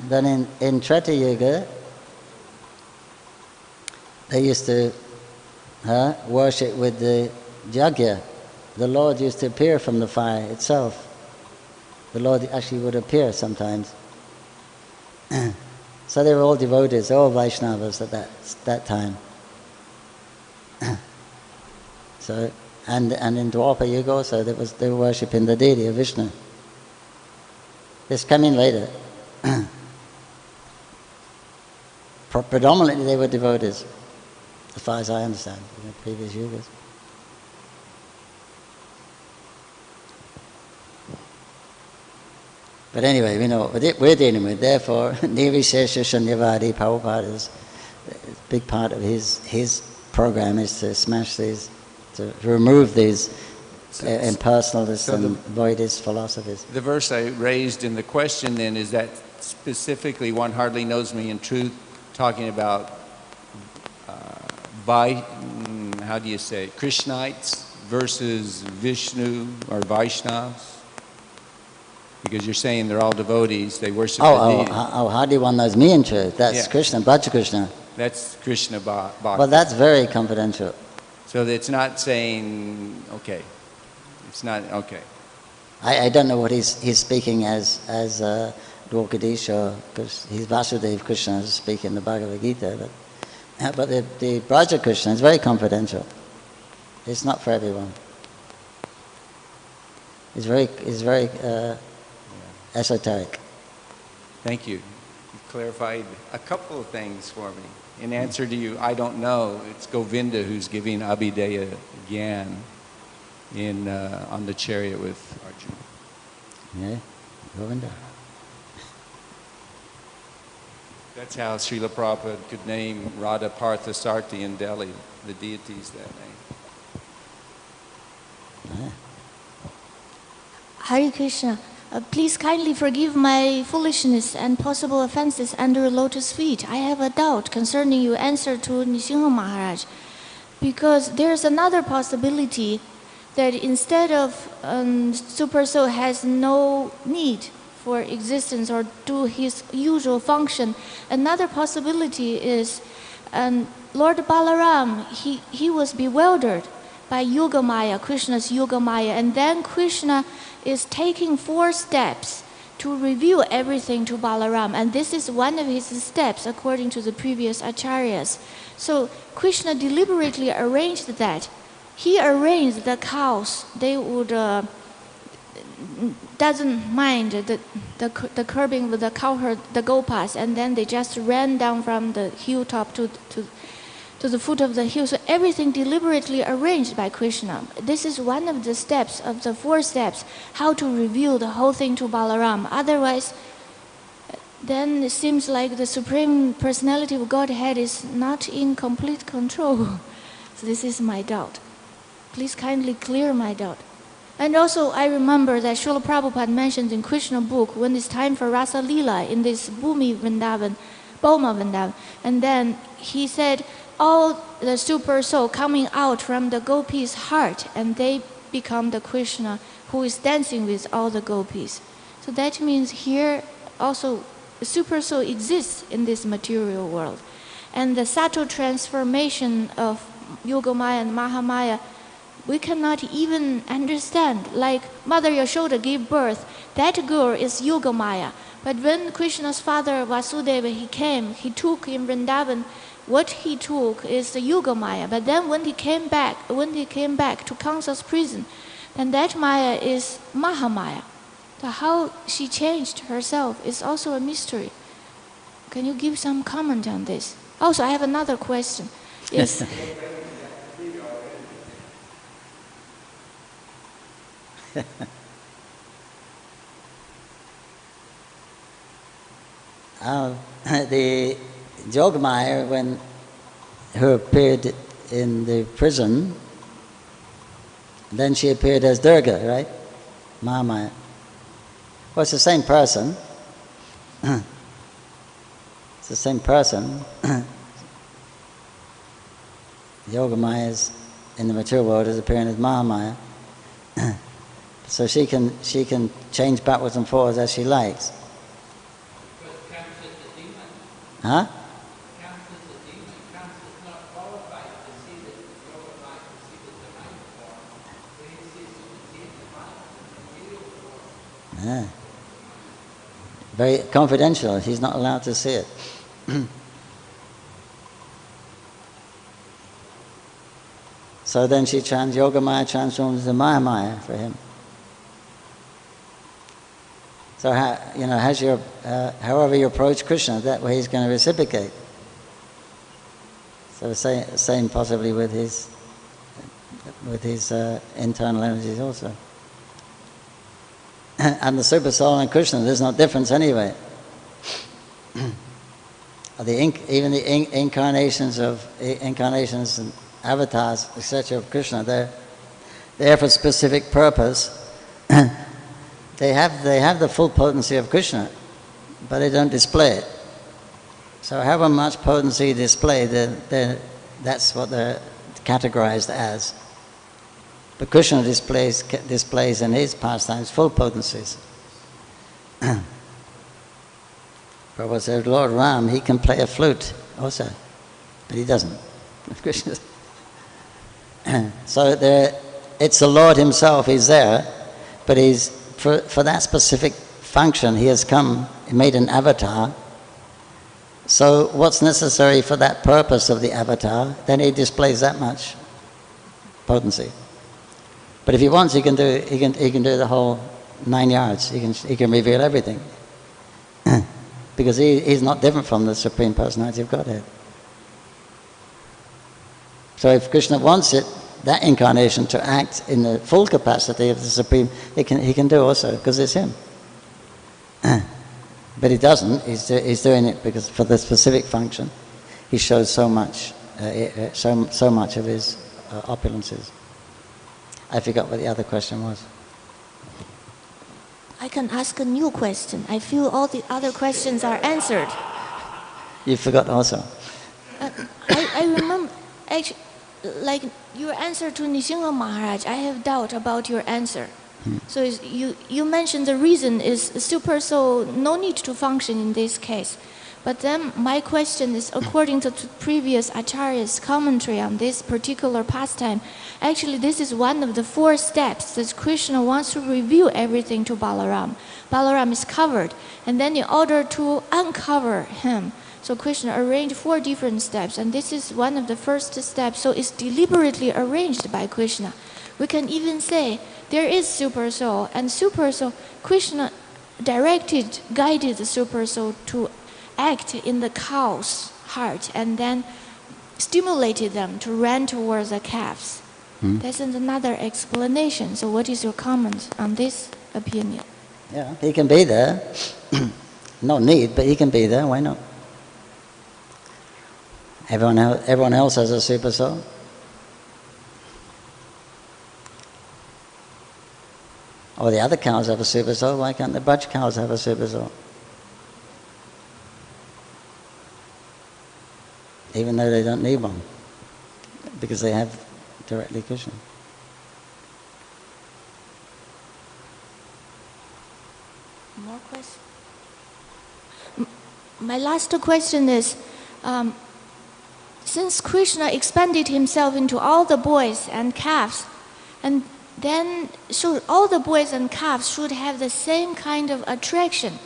Then in Treta Yuga, they used to worship with the Yajna. The Lord used to appear from the fire itself. The Lord actually would appear sometimes. So they were all devotees, all Vaishnavas at that time. So. And in Dwapara Yuga also, they were worshipping the deity of Vishnu. This came in later. Predominantly they were devotees, as far as I understand, in the previous yugas. But anyway, we know what we're dealing with. Therefore, Nirvishesha Shanyavadi Prabhupada is a big part of his program is to smash these, to remove these impersonalist and voidist philosophies. The verse I raised in the question then, is that specifically one hardly knows me in truth, talking about how do you say it, Krishnites versus Vishnu or Vaishnavas? Because you're saying they're all devotees, they worship the deity. Hardly one knows me in truth. That's Krishna, Bhaja Krishna. That's Krishna Bhakti. But that's very confidential. So it's not saying, okay. It's not, okay. I don't know what he's speaking as Dwarkadisha, because he's Vasudeva Krishna is speaking the Bhagavad Gita. But the Bhaja Krishna is very confidential. It's not for everyone. It's very esoteric. Thank you. You've clarified a couple of things for me. In answer to you, I don't know. It's Govinda who's giving Abhideya Gyan on the chariot with Arjuna. Yeah, Govinda. That's how Srila Prabhupada could name Radha Parthasarthi in Delhi, the deities that name. Yeah. Hare Krishna. Please kindly forgive my foolishness and possible offenses under lotus feet. I have a doubt concerning your answer to Nrsimha Maharaj. Because there's another possibility that instead of Supersoul has no need for existence or do his usual function, another possibility is And Lord Balaram, he was bewildered by Yogamaya, Krishna's Yogamaya, and then Krishna is taking 4 steps to reveal everything to Balaram, and this is one of his steps according to the previous acharyas. So Krishna deliberately arranged that. He arranged the cows, they would doesn't mind the curbing with the cowherd, the gopas, and then they just ran down from the hilltop to the foot of the hill. So everything deliberately arranged by Krishna. This is one of the steps of the 4 steps, how to reveal the whole thing to Balaram. Otherwise, then it seems like the Supreme Personality of Godhead is not in complete control. So this is my doubt. Please kindly clear my doubt. And also, I remember that Srila Prabhupada mentions in Krishna book, when it's time for Rasa Leela in this Bhumi Vrindavan, Boma Vrindavan, and then he said, all the super soul coming out from the gopis' heart, and they become the Krishna who is dancing with all the gopis. So that means here also the super soul exists in this material world. And the subtle transformation of Yogamaya and Mahamaya, we cannot even understand. Like Mother Yashoda gave birth, that girl is Yogamaya. But when Krishna's father Vasudeva, he came, he took in Vrindavan, what he took is the Yogamaya. But then when he came back to Kamsa's prison, then that Maya is Mahamaya. So how she changed herself is also a mystery. Can you give some comment on this? Also, I have another question. Yes. The Yogamaya, who appeared in the prison, then she appeared as Durga, right? Mahamaya. Well, it's the same person. It's the same person. Yogamaya is in the material world is appearing as Mahamaya. So she can change backwards and forwards as she likes. Huh? Yeah. Very confidential. He's not allowed to see it. So then Yogamaya transforms into Mayamaya for him. So however you approach Krishna, that way he's going to reciprocate. So same possibly with his internal energies also. And the super soul and Krishna, there's no difference anyway. Even the incarnations and avatars, etc. of Krishna, they're there for a specific purpose. They have the full potency of Krishna, but they don't display it. So however much potency displayed, then that's what they're categorized as. But Krishna displays in his pastimes full potencies. Prabhupada said, Lord Ram, he can play a flute also, but he doesn't. Krishna. So it's the Lord himself, he's there, but he's for that specific function he has come, he made an avatar. So what's necessary for that purpose of the avatar, then he displays that much potency. But if he wants, he can do the whole 9 yards. He can reveal everything. Because he's not different from the Supreme Personality of Godhead. So if Krishna wants it, that incarnation to act in the full capacity of the Supreme, he can do also, because it's him. But he doesn't. He's doing it because for the specific function, he shows so much of his opulences. I forgot what the other question was. I can ask a new question. I feel all the other questions are answered. You forgot also. I remember, actually, like your answer to Nishinga Maharaj, I have doubt about your answer. So you mentioned the reason is super soul, no need to function in this case. But then my question is, according to previous Acharya's commentary on this particular pastime, actually this is one of the 4 steps that Krishna wants to reveal everything to Balaram. Balaram is covered, and then in order to uncover him, so Krishna arranged 4 different steps, and this is one of the first steps, so it's deliberately arranged by Krishna. We can even say there is supersoul, and supersoul, Krishna guided the supersoul to act in the cow's heart and then stimulated them to run towards the calves. That's another explanation. So what is your comment on this opinion? Yeah, he can be there. No need, but he can be there. Why not? Everyone else has a super soul. Or the other cows have a super soul. Why can't the Braj cows have a super soul? Even though they don't need one, because they have directly Krishna. More questions? My last question is, since Krishna expanded himself into all the boys and calves, and then all the boys and calves should have the same kind of attraction.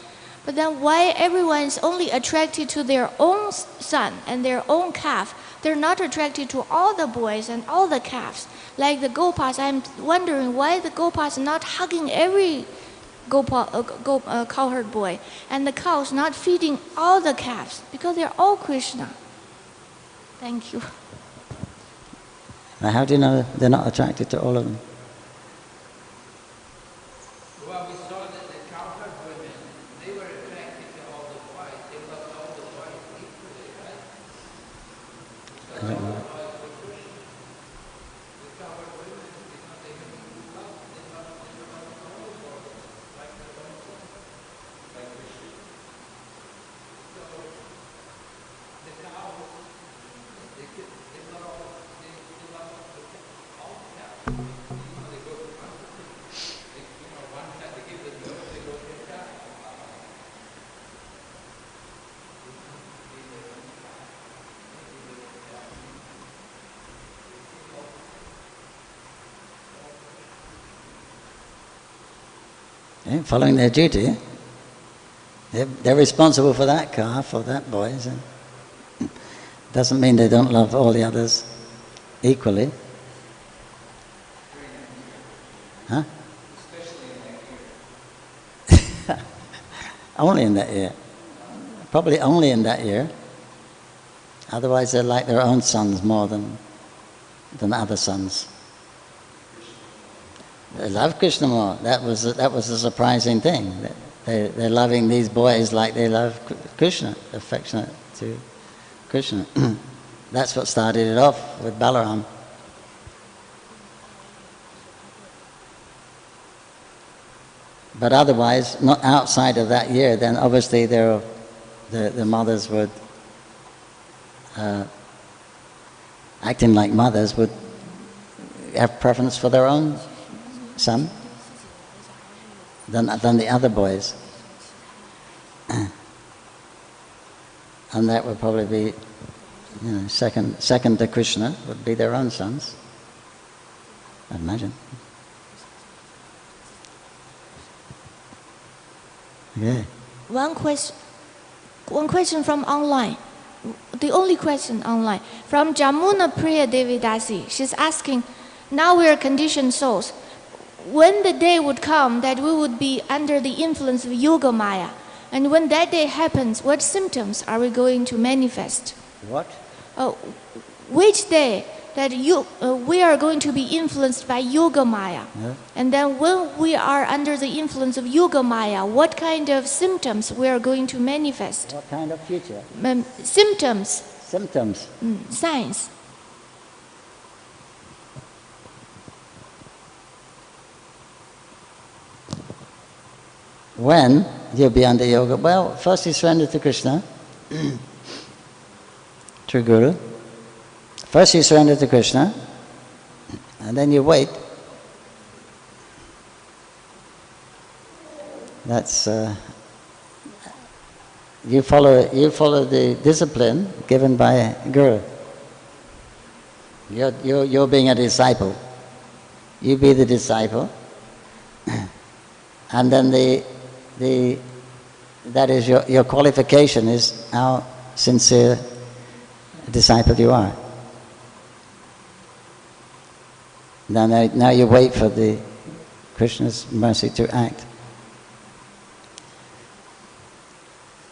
But then why everyone is only attracted to their own son and their own calf? They're not attracted to all the boys and all the calves. Like the Gopas, I'm wondering why the Gopas are not hugging every cowherd boy, and the cows not feeding all the calves, because they're all Krishna. Thank you. Now, how do you know they're not attracted to all of them? Well, we saw that the cowherd women, they were attracted to all the boys. They loved all the boys equally, right? I don't know. The cowherd women, because they have equal love, they love all the boys, like their own son, like Krishna. So, the cows, they love all the cows. They go to market. One had to give the milk, they go get that. Following their duty. They're responsible for that calf or that boy. So doesn't mean they don't love all the others equally. Huh? Only in that year. Probably only in that year. Otherwise they're like their own sons more than other sons. They love Krishna more. That was a surprising thing. They're loving these boys like they love Krishna, affectionate to Krishna. That's what started it off with Balaram. But otherwise, not outside of that year, then obviously the mothers would, acting like mothers, would have preference for their own son than the other boys. And that would probably be, second to Krishna would be their own sons, I'd imagine. Okay. One question from online. The only question online. From Jamuna Priya Devi Dasi. She's asking, now we are conditioned souls. When the day would come that we would be under the influence of Yoga Maya, and when that day happens, what symptoms are we going to manifest? What? Which day that we are going to be influenced by Yoga Maya? Yeah. And then when we are under the influence of Yoga Maya, what kind of symptoms we are going to manifest? What kind of future? Symptoms. Symptoms. Signs. When you'll be under yoga? Well, first you surrender to Krishna, through Guru. First you surrender to Krishna, and then you wait. That's you follow the discipline given by Guru. You're being a disciple. You be the disciple, and then that is your qualification is how sincere a disciple you are. Now you wait for the Krishna's mercy to act.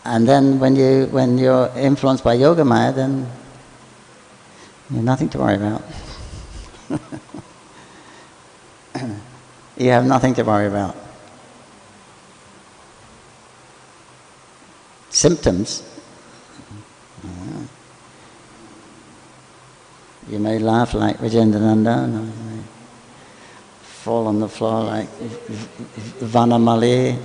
And then when you're influenced by Yogamaya, then you have nothing to worry about. You have nothing to worry about. Symptoms. You may laugh like Vijayendrananda, you may fall on the floor like Vanamali.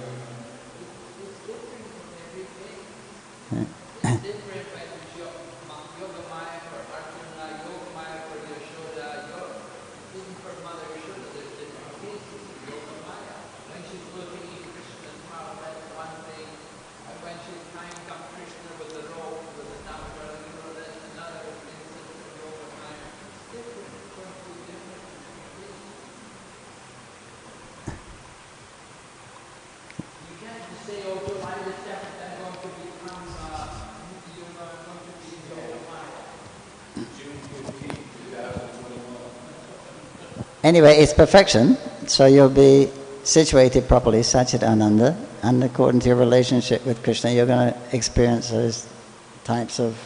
Anyway, it's perfection, so you'll be situated properly, Satchitananda, and according to your relationship with Krishna, you're going to experience those types of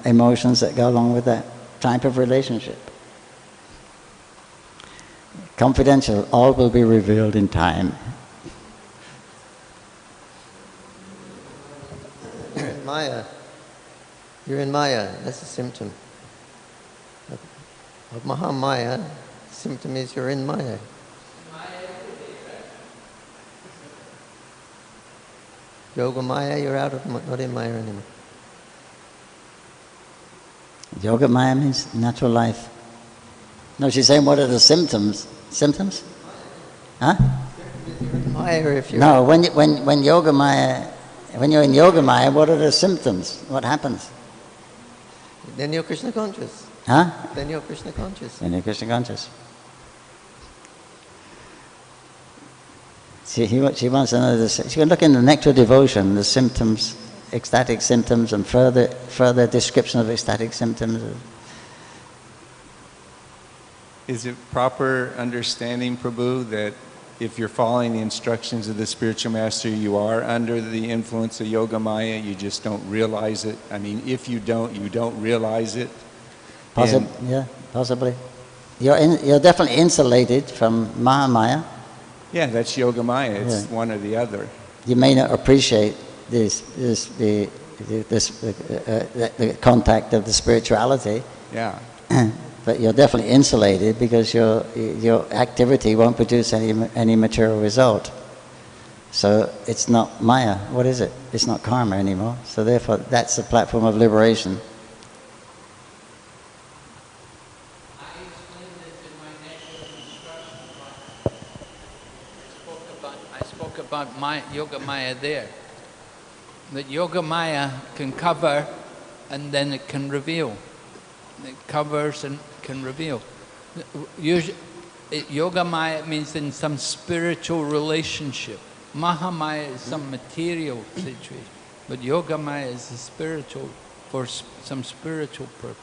emotions that go along with that type of relationship. Confidential, all will be revealed in time. Maya. You're in Maya, that's a symptom. Of Mahamaya, the symptom is you're in Maya. Yoga Maya, you're out of, not in Maya anymore. Yoga Maya means natural life. No, she's saying what are the symptoms? Symptoms? Huh? Maya, if you're... No, when Yoga Maya, when you're in Yoga Maya, what are the symptoms? What happens? Then you're Krishna conscious. Huh? Then you're Krishna conscious. Then you're Krishna conscious. She wants to know this. She can look in the Nectar of Devotion, the symptoms, ecstatic symptoms, and further description of ecstatic symptoms. Is it proper understanding, Prabhu, that if you're following the instructions of the spiritual master, you are under the influence of Yoga Maya, you just don't realize it? I mean, if you don't realize it. Yeah, possibly. You're definitely insulated from Mahamaya. Yeah, that's Yoga Maya. It's one or the other. You may not appreciate the contact of the spirituality. Yeah. But you're definitely insulated because your activity won't produce any material result. So it's not Maya. What is it? It's not karma anymore. So therefore, that's the platform of liberation. I spoke about Yoga Maya there. That Yoga Maya can cover and then it can reveal. It covers and can reveal. Usually, Yoga Maya means in some spiritual relationship. Mahamaya is some material situation. But Yoga Maya is a spiritual, for some spiritual purpose.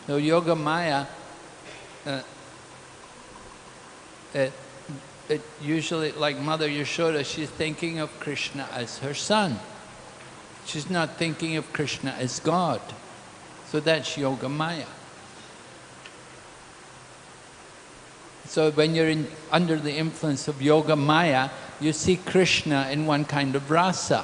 So Yoga Maya, it usually, like Mother Yashoda, she's thinking of Krishna as her son. She's not thinking of Krishna as God. So that's Yoga Maya. So when you're under the influence of Yoga Maya, you see Krishna in one kind of rasa.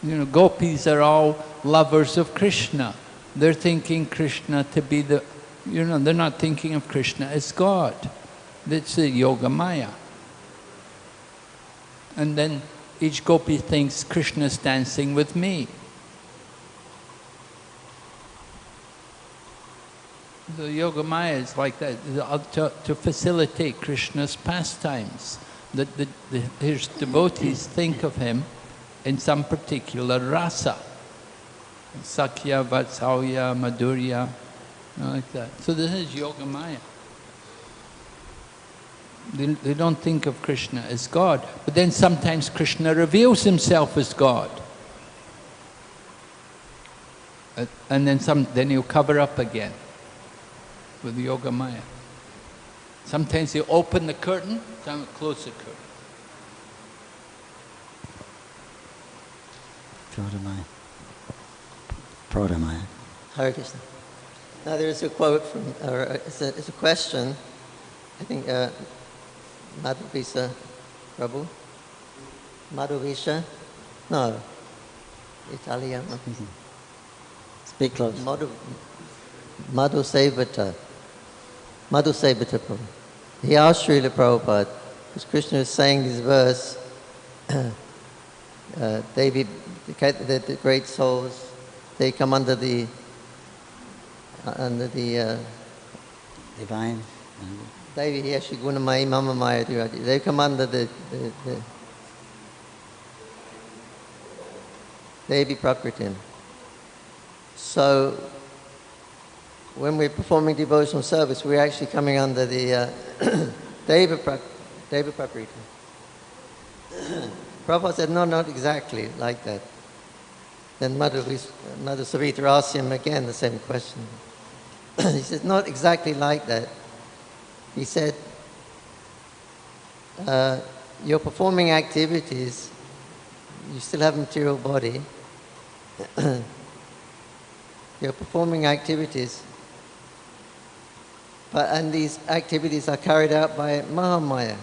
You know, gopis are all lovers of Krishna. They're thinking Krishna to be the, they're not thinking of Krishna as God. That's the Yoga Maya. And then each gopi thinks Krishna's dancing with me. The Yoga Maya is like that, to facilitate Krishna's pastimes. his devotees think of him in some particular rasa. Sakya, Vatsalya, Madhurya, like that. So this is Yogamaya. They don't think of Krishna as God, but then sometimes Krishna reveals himself as God. And then he'll cover up again with Yogamaya. Sometimes he'll open the curtain, sometimes close the curtain. Prodhamaya. Hare Krishna. Now there is a quote from, it's a question, I think Madhuvisa Prabhu? Madhuvisa? No. Italiano. Speak close. Madhusevata Prabhu. He asked Srila Prabhupada, because Krishna was saying this verse, the great souls, they come under the divine. Devi Yeshi Gunamai Mama Maya. They come under the Devi Prakritim. So when we're performing devotional service, we're actually coming under the Deva Prakriti. Prabhupada said, no, not exactly like that. Then Mother Savitra asked him again the same question. He said, not exactly like that. He said, you're performing activities, you still have a material body, you're performing activities, and these activities are carried out by Mahamaya,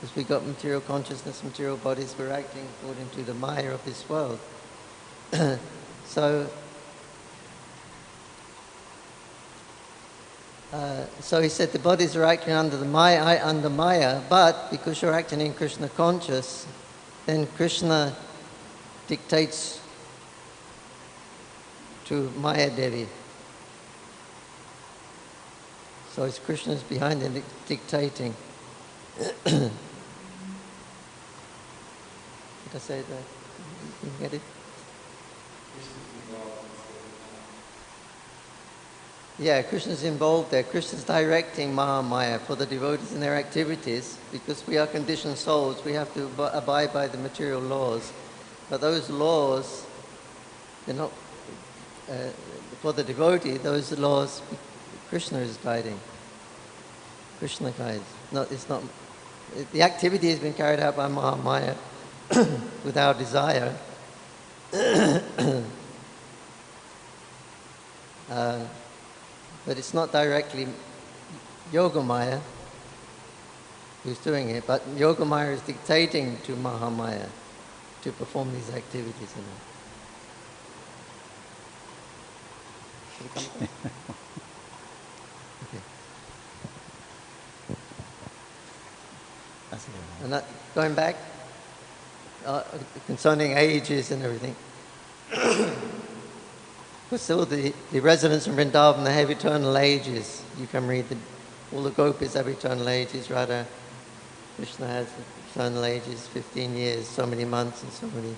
because we've got material consciousness, material bodies, we're acting according to the Maya of this world. So he said the bodies are acting under the Maya, but because you're acting in Krishna conscious, then Krishna dictates to Maya Devi. So it's Krishna's behind it dictating. Did I say that? You get it? Yeah, Krishna's involved there. Krishna's directing Mahamaya for the devotees in their activities, because we are conditioned souls. We have to abide by the material laws. But those laws, they're not, for the devotee, those laws, Krishna is guiding. Krishna guides. No, it's not. The activity has been carried out by Mahamaya without desire. But it's not directly Yogamaya who's doing it, but Yogamaya is dictating to Mahamaya to perform these activities. And that, going back, concerning ages and everything, because all the residents in Vrindavan, they have eternal ages. You can read all the gopis have eternal ages. Radha Krishna has eternal ages, 15 years, so many months and so many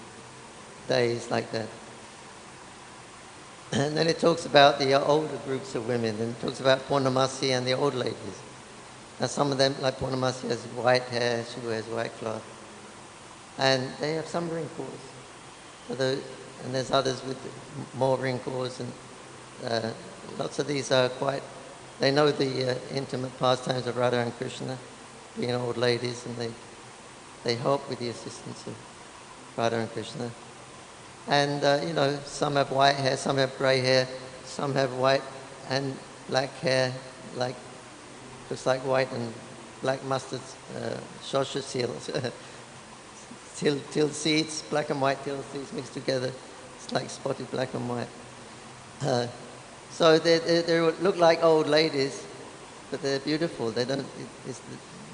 days, like that. And then it talks about the older groups of women, and it talks about Purnamasi and the old ladies. Now some of them, like Purnamasi, has white hair, she wears white cloth. And they have some wrinkles. And there's others with more wrinkles, and lots of these are quite, they know the intimate pastimes of Radha and Krishna, being old ladies, and they help with the assistance of Radha and Krishna. And, some have white hair, some have grey hair, some have white and black hair, looks like white and black mustard, shosha seals. Till seeds, black and white till seeds mixed together. It's like spotted black and white. So they look like old ladies, but they're beautiful. They don't.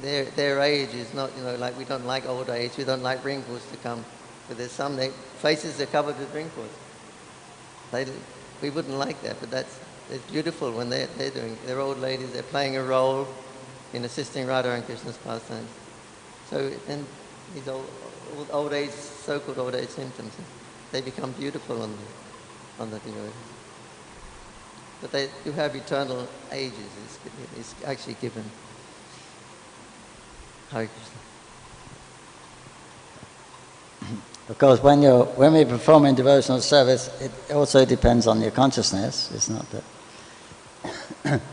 Their age is not, like we don't like old age. We don't like wrinkles to come. But there's some faces are covered with wrinkles. We wouldn't like that, but it's beautiful when they're old ladies. They're playing a role in assisting Radha and Krishna's pastimes. So then these old age, so-called old age symptoms, they become beautiful on the devotees. But they do have eternal ages. It's actually given. Hare Krishna. Of course, when we're performing devotional service, it also depends on your consciousness. It's not that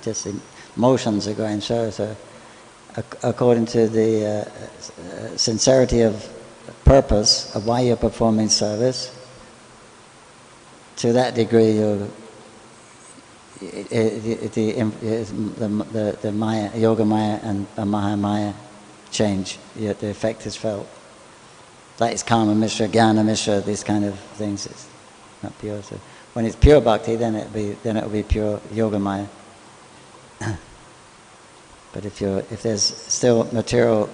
just the motions are going so according to the sincerity of purpose of why you're performing service, to that degree the Maya, Yoga Maya and Maha Maya change. The effect is felt. That is Karma Mishra, Jnana Mishra, these kind of things. It's not pure. So when it's pure bhakti, then it'll be pure Yoga Maya. But if there's still material,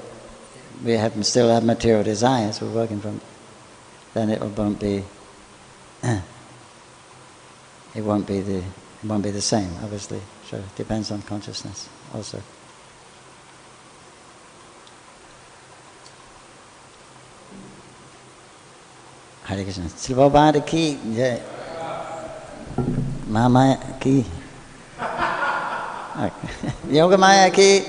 still have material desires we're working from, then it won't be the same, obviously. So it depends on consciousness also. Hare Krishna. Sri Prabhupada ki jai. Mama ki. Yoga Maya ki.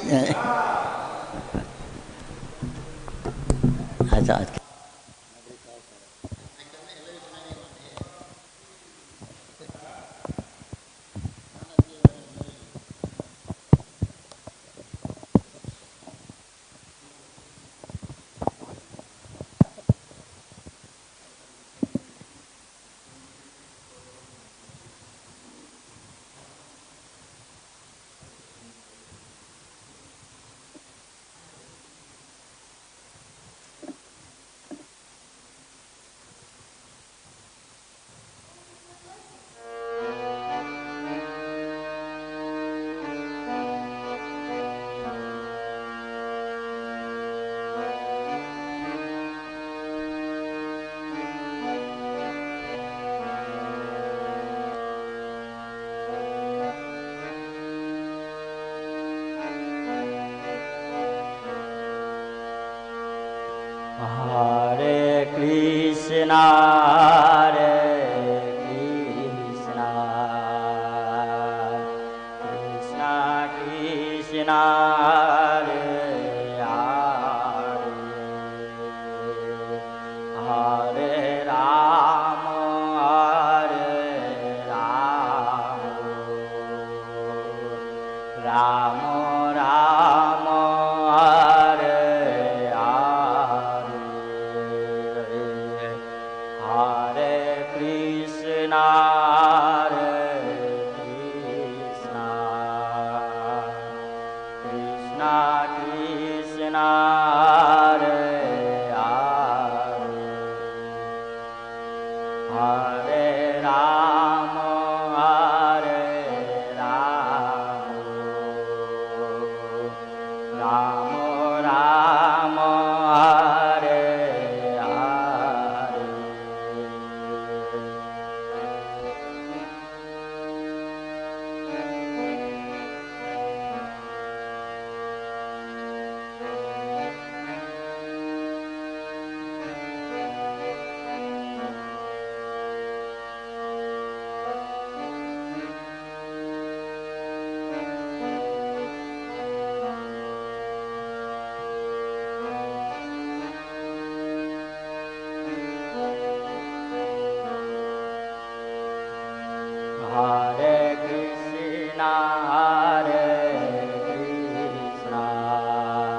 Hare Krishna, Krishna Krishna, Hare Rama, Rama Rama, Hare Krishna, Krishna Krishna, Hare Rama, Rama Rama, Hare Krishna,